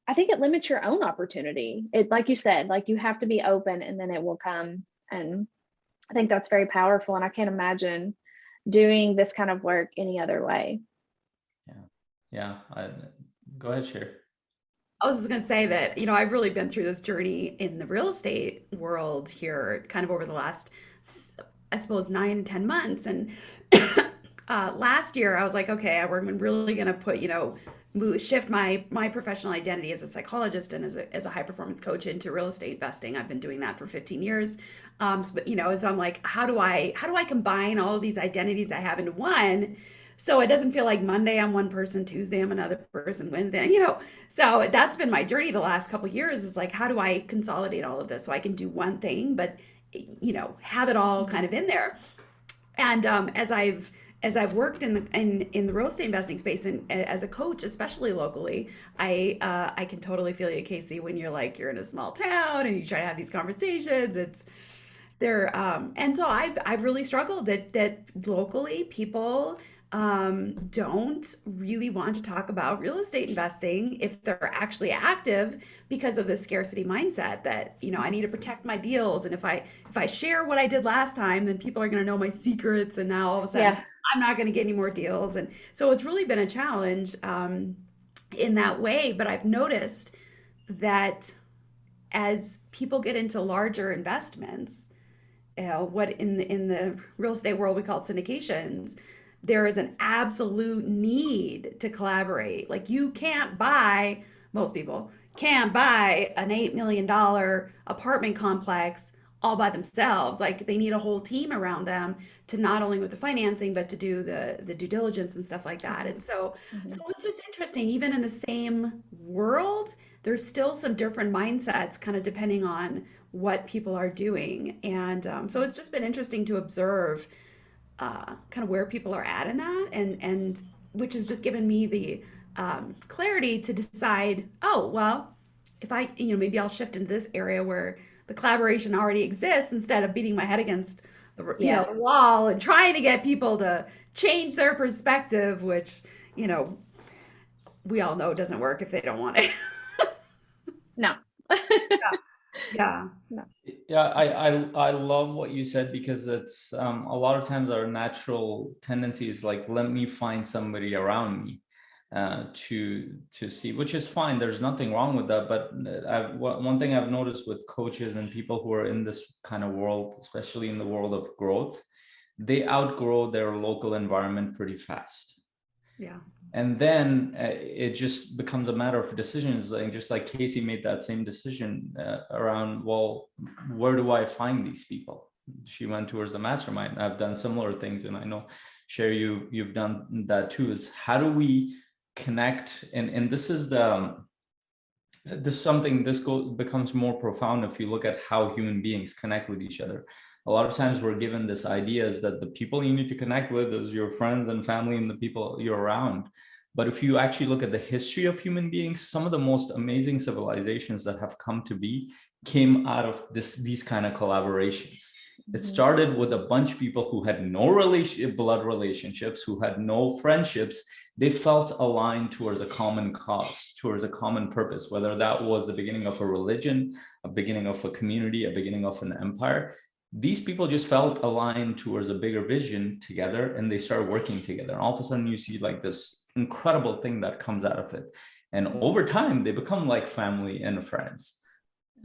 I think it limits your own opportunity. It, like you said, like you have to be open and then it will come. And I think that's very powerful. And I can't imagine doing this kind of work any other way. Yeah. Go ahead, share. I was just going to say that, I've really been through this journey in the real estate world here kind of over the last, I suppose, 9-10 months. And last year I was like, okay, we're really going to put, shift my professional identity as a psychologist and as a high performance coach into real estate investing. I've been doing that for 15 years. And so I'm like, how do I combine all of these identities I have into one? So it doesn't feel like Monday I'm one person, Tuesday I'm another person, Wednesday, So that's been my journey the last couple of years, is like, how do I consolidate all of this so I can do one thing, but, have it all kind of in there. And as I've worked in the real estate investing space and as a coach, especially locally, I can totally feel you, Kasey, when you're in a small town and you try to have these conversations. It's there, and so I've really struggled that locally people don't really want to talk about real estate investing if they're actually active, because of the scarcity mindset that, I need to protect my deals. And if I share what I did last time, then people are going to know my secrets. And now all of a sudden I'm not going to get any more deals. And so it's really been a challenge in that way. But I've noticed that as people get into larger investments, what in the real estate world we call syndications, there is an absolute need to collaborate. Like most people can't buy an $8 million apartment complex all by themselves. Like they need a whole team around them to not only with the financing, but to do the due diligence and stuff like that. And so it's just interesting, even in the same world, there's still some different mindsets kind of depending on what people are doing. And so it's just been interesting to observe kind of where people are at in that, and which has just given me the clarity to decide, oh, well, if I, maybe I'll shift into this area where the collaboration already exists, instead of beating my head against the wall and trying to get people to change their perspective, which, we all know doesn't work if they don't want it. No. Yeah. Yeah, I love what you said, because it's a lot of times our natural tendency is like, let me find somebody around me to see, which is fine. There's nothing wrong with that. But one thing I've noticed with coaches and people who are in this kind of world, especially in the world of growth, they outgrow their local environment pretty fast. Yeah. And then it just becomes a matter of decisions. Like, just like Kasey made that same decision around, well, where do I find these people? She went towards the mastermind. I've done similar things, and I know, Sherry, you've done that too. Is how do we connect? And this is becomes more profound if you look at how human beings connect with each other. A lot of times we're given this idea is that the people you need to connect with is your friends and family and the people you're around. But if you actually look at the history of human beings, some of the most amazing civilizations that have come to be came out of these kind of collaborations. It started with a bunch of people who had no blood relationships, who had no friendships. They felt aligned towards a common cause, towards a common purpose, whether that was the beginning of a religion, a beginning of a community, a beginning of an empire. These people just felt aligned towards a bigger vision together, and they started working together. And all of a sudden you see like this incredible thing that comes out of it. And over time, they become like family and friends.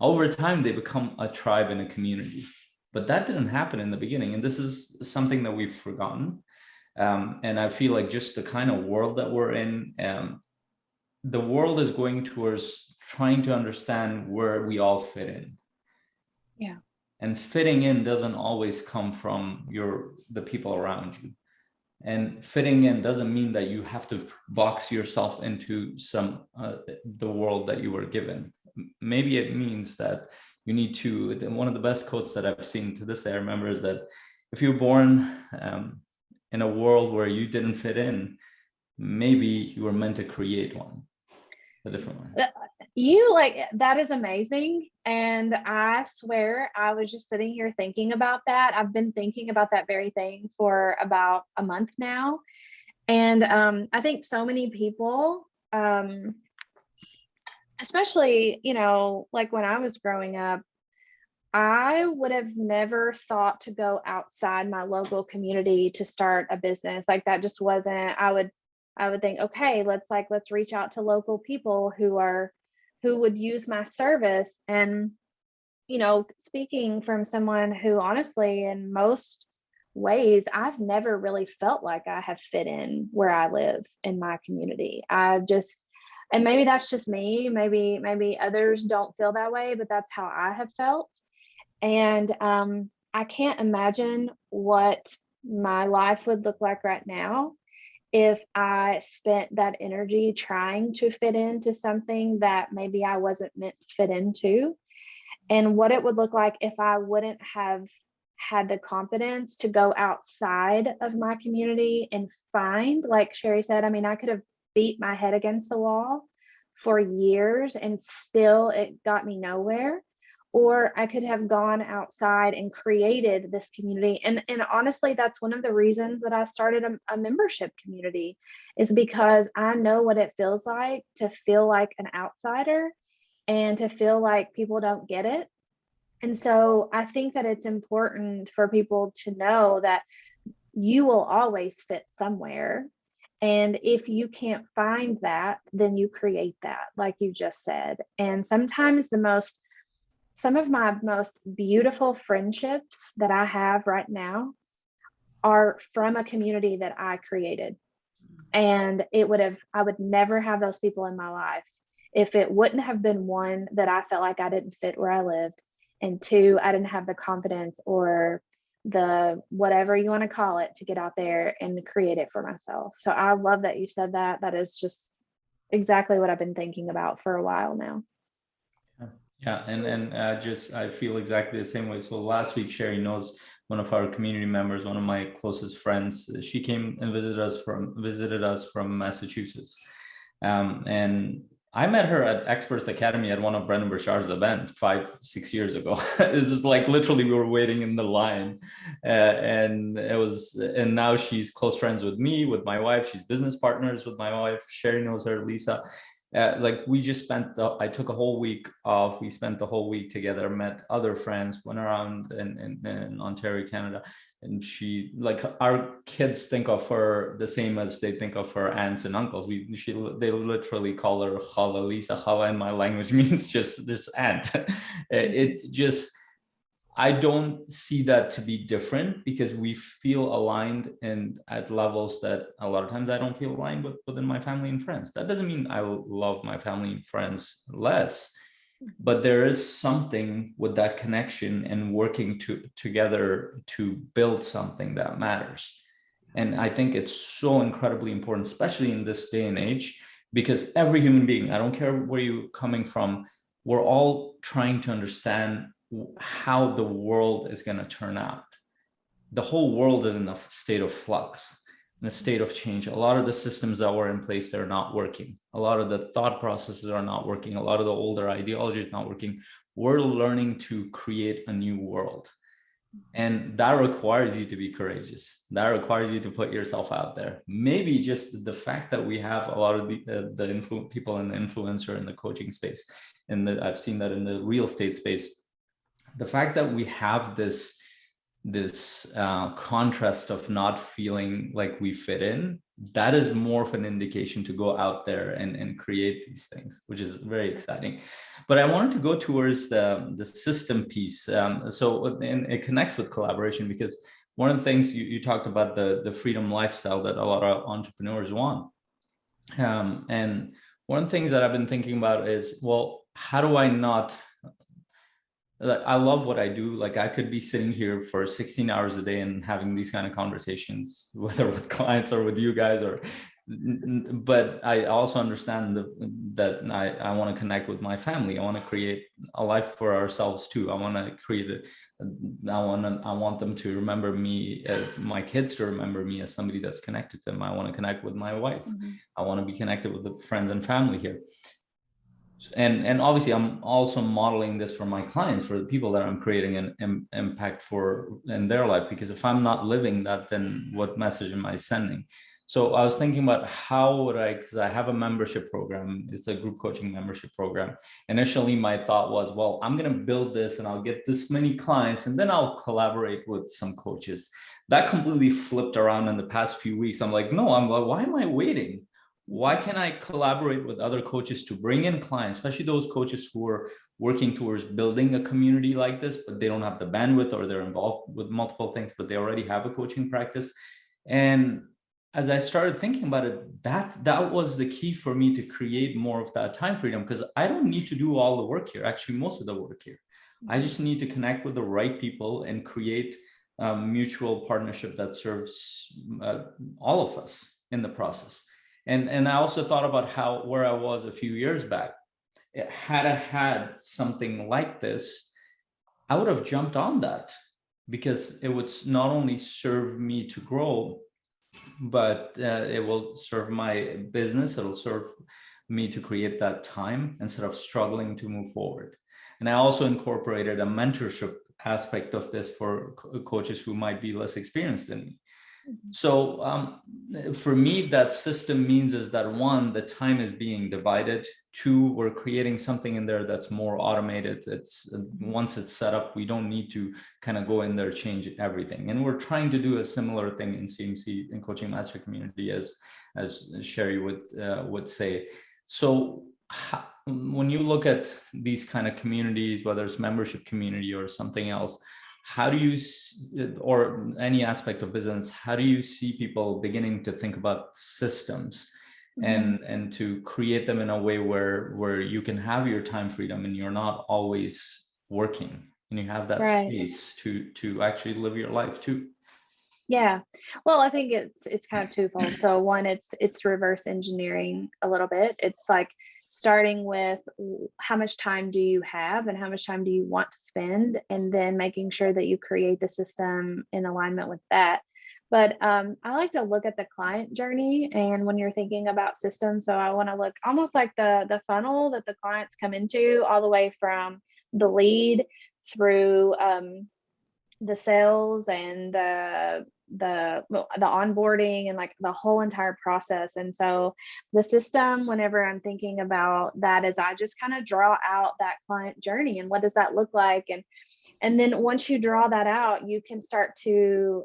Over time, they become a tribe and a community. But that didn't happen in the beginning. And this is something that we've forgotten. And I feel like just the kind of world that we're in, the world is going towards trying to understand where we all fit in. Yeah. And fitting in doesn't always come from the people around you. And fitting in doesn't mean that you have to box yourself into the world that you were given. Maybe it means that you need to, one of the best quotes that I've seen to this day I remember is that if you're born in a world where you didn't fit in, maybe you were meant to create a different one. That is amazing. And I swear I was just sitting here thinking about that. I've been thinking about that very thing for about a month now. And I think so many people especially, like when I was growing up, I would have never thought to go outside my local community to start a business. Like that just wasn't, I would think, okay, let's reach out to local people who would use my service. And, speaking from someone who honestly, in most ways, I've never really felt like I have fit in where I live in my community. And maybe that's just me. Maybe others don't feel that way, but that's how I have felt. And I can't imagine what my life would look like right now if I spent that energy trying to fit into something that maybe I wasn't meant to fit into, and what it would look like if I wouldn't have had the confidence to go outside of my community and find, like Sherry said, I mean, I could have beat my head against the wall for years and still it got me nowhere. Or I could have gone outside and created this community. And honestly, that's one of the reasons that I started a membership community, is because I know what it feels like to feel like an outsider and to feel like people don't get it. And so I think that it's important for people to know that you will always fit somewhere. And if you can't find that, then you create that, like you just said. And sometimes some of my most beautiful friendships that I have right now are from a community that I created. And I would never have those people in my life if it wouldn't have been, one, that I felt like I didn't fit where I lived, and two, I didn't have the confidence or the whatever you want to call it to get out there and create it for myself. So I love that you said that. That is just exactly what I've been thinking about for a while now. Yeah, and I feel exactly the same way. So last week, Sherry knows one of our community members, one of my closest friends. She came and visited us from Massachusetts, and I met her at Experts Academy at one of Brendan Burchard's event 5-6 years ago. It's just like literally we were waiting in the line, and now she's close friends with me, with my wife. She's business partners with my wife. Sherry knows her, Lisa. I took a whole week off. We spent the whole week together, met other friends, went around in Ontario, Canada. And our kids think of her the same as they think of her aunts and uncles. They literally call her Chala. Lisa, Chala in my language means just aunt. It's just, I don't see that to be different because we feel aligned and at levels that a lot of times I don't feel aligned within my family and friends. That doesn't mean I love my family and friends less, but there is something with that connection and working together to build something that matters. And I think it's so incredibly important, especially in this day and age, because every human being, I don't care where you're coming from, we're all trying to understand how the world is going to turn out. The whole world is in a state of flux, in a state of change. A lot of the systems that were in place, they're not working. A lot of the thought processes are not working. A lot of the older ideology is not working. We're learning to create a new world. And that requires you to be courageous. That requires you to put yourself out there. Maybe just the fact that we have a lot of the people in the influencer and the coaching space, and I've seen that in the real estate space, the fact that we have this contrast of not feeling like we fit in, that is more of an indication to go out there and create these things, which is very exciting. But I wanted to go towards the system piece. And it connects with collaboration, because one of the things you talked about, the freedom lifestyle that a lot of entrepreneurs want. And one of the things that I've been thinking about is, well, how do I not... I love what I do. Like, I could be sitting here for 16 hours a day and having these kind of conversations, whether with clients or with you guys, but I also understand that I want to connect with my family. I want to create a life for ourselves too. I want to create it. I want them to remember me, my kids to remember me as somebody that's connected to them. I want to connect with my wife. Mm-hmm. I want to be connected with the friends and family here. And obviously I'm also modeling this for my clients, for the people that I'm creating an impact for in their life, because if I'm not living that, then what message am I sending? So I was thinking about how would I, because I have a membership program, it's a group coaching membership program. Initially, my thought was, well, I'm going to build this and I'll get this many clients and then I'll collaborate with some coaches. That completely flipped around in the past few weeks. I'm like, no, I'm like, why am I waiting? Why can't I collaborate with other coaches to bring in clients, especially those coaches who are working towards building a community like this, but they don't have the bandwidth, or they're involved with multiple things, but they already have a coaching practice. And as I started thinking about it, that was the key for me to create more of that time freedom, because I don't need to do all the work here, actually most of the work here. I just need to connect with the right people and create a mutual partnership that serves all of us in the process. And I also thought about where I was a few years back. Had I had something like this, I would have jumped on that, because it would not only serve me to grow, but it will serve my business. It'll serve me to create that time instead of struggling to move forward. And I also incorporated a mentorship aspect of this for coaches who might be less experienced than me. So for me, that system means is that, one, the time is being divided. Two, we're creating something in there that's more automated. It's once it's set up, we don't need to kind of go in there, change everything. And we're trying to do a similar thing in CMC, in Coaching Master Community, as Sherry would say. So when you look at these kind of communities, whether it's membership community or something else, how do you, or any aspect of business, how do you see people beginning to think about systems and to create them in a way where you can have your time freedom and you're not always working, and you have that space to actually live your life too? Yeah. Well, I think it's kind of twofold. So one, it's reverse engineering a little bit. It's like starting with how much time do you have and how much time do you want to spend, and then making sure that you create the system in alignment with that. But I like to look at the client journey, and when you're thinking about systems, so I want to look almost like the funnel that the clients come into, all the way from the lead through the sales and the onboarding and like the whole entire process. And so the system, whenever I'm thinking about that, is I just kind of draw out that client journey and what does that look like. And then once you draw that out, you can start to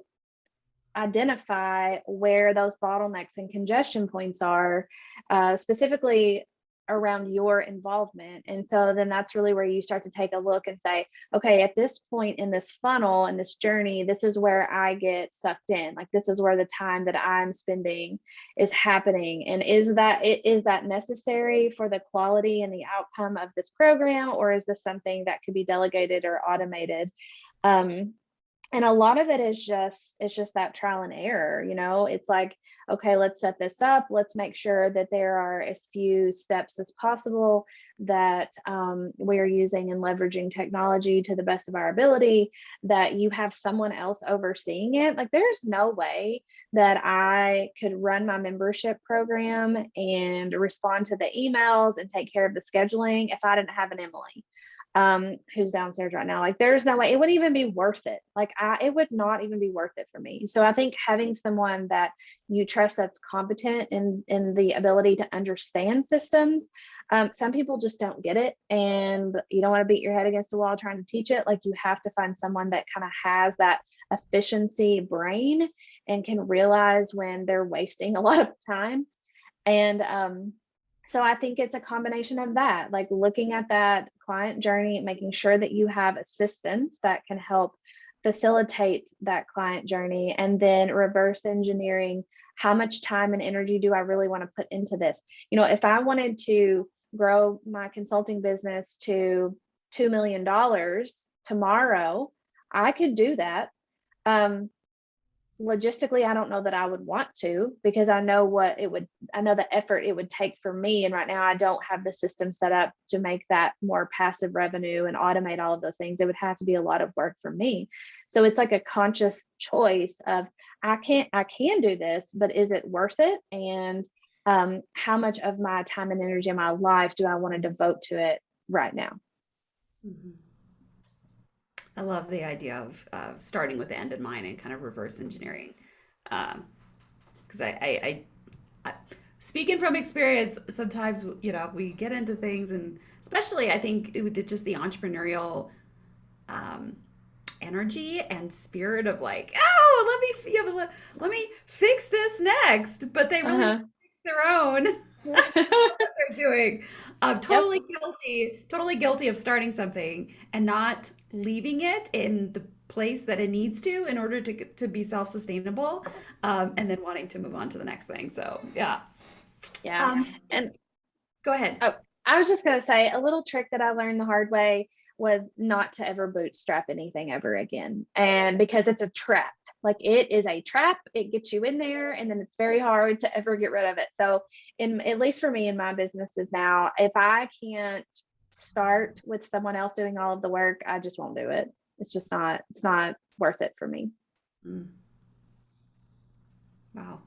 identify where those bottlenecks and congestion points are, specifically around your involvement. And so then that's really where you start to take a look and say, okay, at this point in this funnel and this journey, this is where I get sucked in. Like, this is where the time that I'm spending is happening. And is that necessary for the quality and the outcome of this program? Or is this something that could be delegated or automated? And a lot of it is just that trial and error. It's like, okay, let's set this up. Let's make sure that there are as few steps as possible, that we are using and leveraging technology to the best of our ability, that you have someone else overseeing it. Like, there's no way that I could run my membership program and respond to the emails and take care of the scheduling if I didn't have an Emily who's downstairs right now. Like, there's no way. It wouldn't even be worth it. Like, it would not even be worth it for me. So I think having someone that you trust, that's competent in the ability to understand systems. Some people just don't get it, and you don't want to beat your head against the wall trying to teach it. Like, you have to find someone that kind of has that efficiency brain and can realize when they're wasting a lot of time. And so I think it's a combination of that, like looking at that client journey, making sure that you have assistants that can help facilitate that client journey, and then reverse engineering, how much time and energy do I really want to put into this? If I wanted to grow my consulting business to $2 million tomorrow, I could do that. Logistically, I don't know that I would want to, because I know the effort it would take for me. And right now I don't have the system set up to make that more passive revenue and automate all of those things. It would have to be a lot of work for me. So it's like a conscious choice of, I can do this, but is it worth it? And how much of my time and energy in my life do I want to devote to it right now? Mm-hmm. I love the idea of starting with the end in mind and kind of reverse engineering. because I speaking from experience, sometimes, we get into things, and especially I think with just the entrepreneurial um, energy and spirit of like, oh, let me fix this next, but they really need Uh-huh. to fix their own. What they're doing. Yep. Totally guilty of starting something and not leaving it in the place that it needs to in order to be self-sustainable, and then wanting to move on to the next thing. So yeah. Yeah. Um, And Go ahead. oh, I was just going to say a little trick that I learned the hard way was not to ever bootstrap anything ever again. And because it's a trap, like it is a trap, it gets you in there and then it's very hard to ever get rid of it. So at least for me in my businesses now, if I can't start with someone else doing all of the work, I just won't do it. It's not worth it for me. Mm, wow.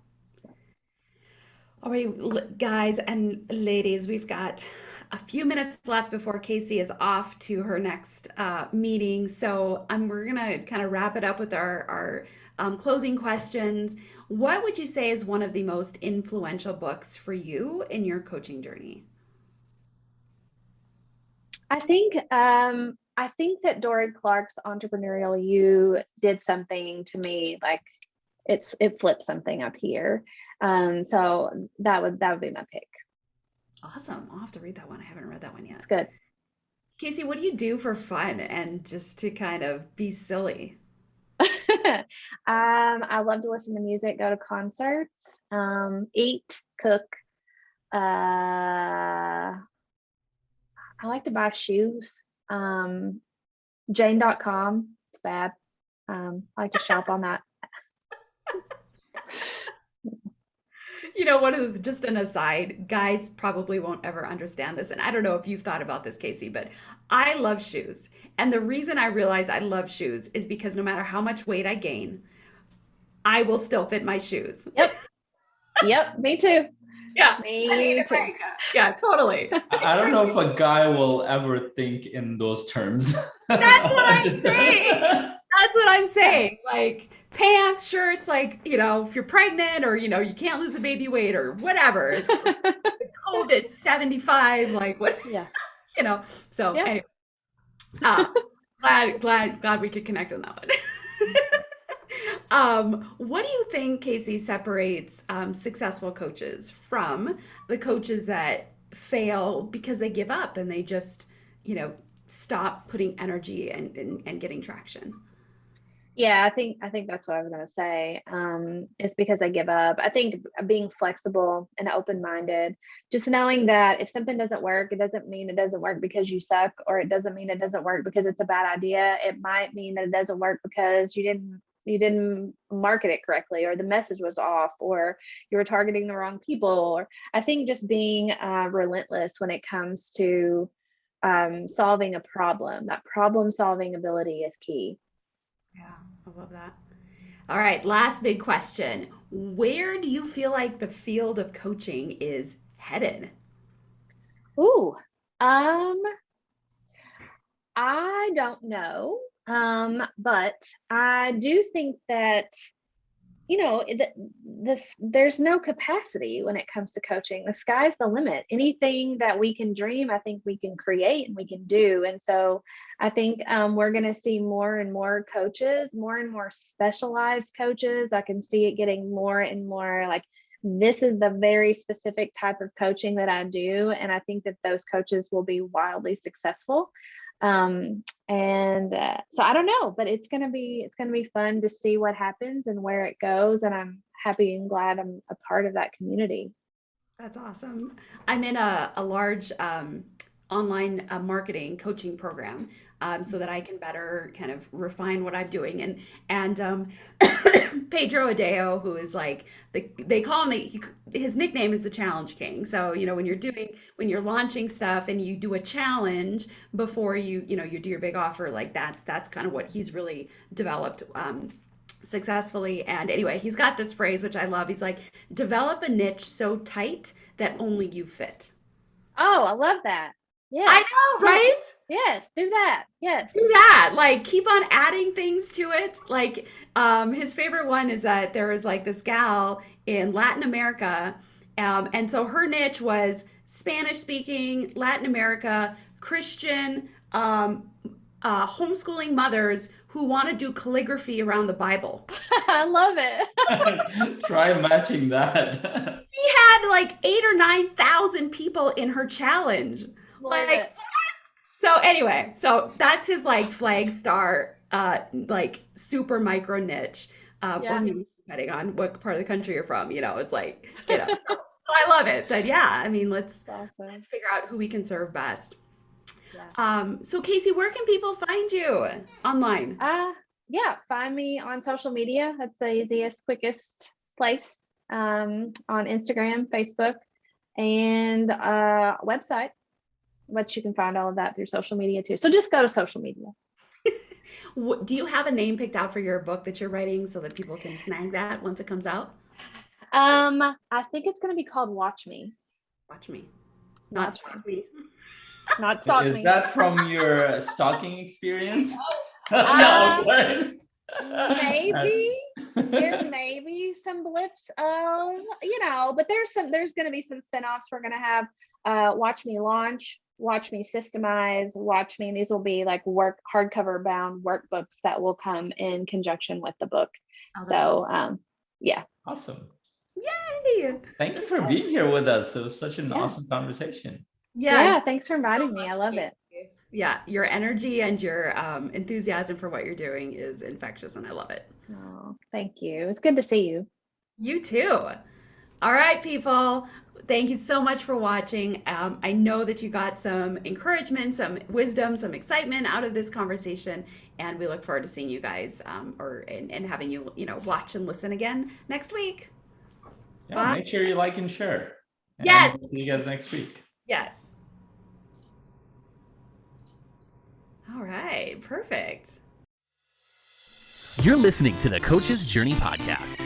All right, guys and ladies, we've got a few minutes left before Kasey is off to her next meeting. So we're gonna kind of wrap it up with our closing questions. What would you say is one of the most influential books for you in your coaching journey? I think that Dory Clark's Entrepreneurial You did something to me, like it flipped something up here. So that would be my pick. Awesome. I'll have to read that one. I haven't read that one yet. It's good. Kasey, what do you do for fun and just to kind of be silly? I love to listen to music, go to concerts, eat, cook. I like to buy shoes. Jane.com. It's bad. I like to shop on that. Just an aside, guys probably won't ever understand this. And I don't know if you've thought about this, Kasey, but I love shoes. And the reason I realize I love shoes is because no matter how much weight I gain, I will still fit my shoes. Yep, me too. Yeah. Me too. Yeah, totally. I don't know if a guy will ever think in those terms. That's what I'm saying. That's what I'm saying. Like pants, shirts, like, if you're pregnant or, you can't lose a baby weight or whatever. It's COVID 75, like what, Yeah. So Yeah. anyway, glad we could connect on that one. What do you think, Kasey, separates successful coaches from the coaches that fail because they give up and they just, stop putting energy and getting traction? Yeah, I think that's what I was going to say. It's because they give up. I think being flexible and open-minded, just knowing that if something doesn't work, it doesn't mean it doesn't work because you suck, or it doesn't mean it doesn't work because it's a bad idea. It might mean that it doesn't work because you didn't market it correctly, or the message was off, or you were targeting the wrong people. Or I think just being relentless when it comes to solving a problem. That problem solving ability is key. Yeah, I love that. All right, last big question. Where do you feel like the field of coaching is headed? Ooh, I don't know. But I do think that, there's no capacity when it comes to coaching. The sky's the limit. Anything that we can dream, I think we can create and we can do. And so I think we're going to see more and more coaches, more and more specialized coaches. I can see it getting more and more like, this is the very specific type of coaching that I do. And I think that those coaches will be wildly successful. So I don't know, but it's going to be fun to see what happens and where it goes. And I'm happy and glad I'm a part of that community. That's awesome. I'm in a large online marketing coaching program, so that I can better kind of refine what I'm doing. And Pedro Adeo, who is like they call him his nickname is the Challenge King. So when you're launching stuff and you do a challenge before you do your big offer, like that's kind of what he's really developed successfully. And anyway, he's got this phrase which I love. He's like, develop a niche so tight that only you fit. Oh, I love that. Yes. I know, right? Yes, do that. Yes. Do that. Like, keep on adding things to it. Like, his favorite one is that there was like this gal in Latin America, and so her niche was Spanish speaking, Latin America, Christian, homeschooling mothers who want to do calligraphy around the Bible. I love it. Try matching that. She had like 8 or 9,000 people in her challenge. Love Like, it. so anyway, so that's his like flag star, like super micro niche, Yeah. or niche, depending on what part of the country you're from. It's like, so I love it. But yeah, I mean, let's Awesome. figure out who we can serve best. Yeah. So Kasey, where can people find you online? Yeah, find me on social media. That's the easiest, quickest place. On Instagram, Facebook, and website, which you can find all of that through social media too. So just go to social media. Do you have a name picked out for your book that you're writing so that people can snag that once it comes out? I think it's going to be called Watch Me. Watch Me, not Stalk Me. Not Stalk Is Me. that from your stalking experience? Uh, No, Maybe there may be some blips of, but there's going to be some spinoffs. We're going to have Watch Me Launch, Watch Me Systemize, Watch Me. And these will be like hardcover bound workbooks that will come in conjunction with the book. Oh, so yeah. Awesome. Yay! Thank you for being here with us. It was such an awesome conversation. Yes. Yeah, thanks for inviting me. I love it. Yeah, your energy and your enthusiasm for what you're doing is infectious, and I love it. Oh, thank you. It's good to see you. You too. All right, people. Thank you so much for watching. I know that you got some encouragement, some wisdom, some excitement out of this conversation, and we look forward to seeing you guys and having you, watch and listen again next week. Yeah, Bye. make sure you like and share. And Yes. we'll see you guys next week. Yes. All right, perfect. You're listening to the Coach's Journey Podcast.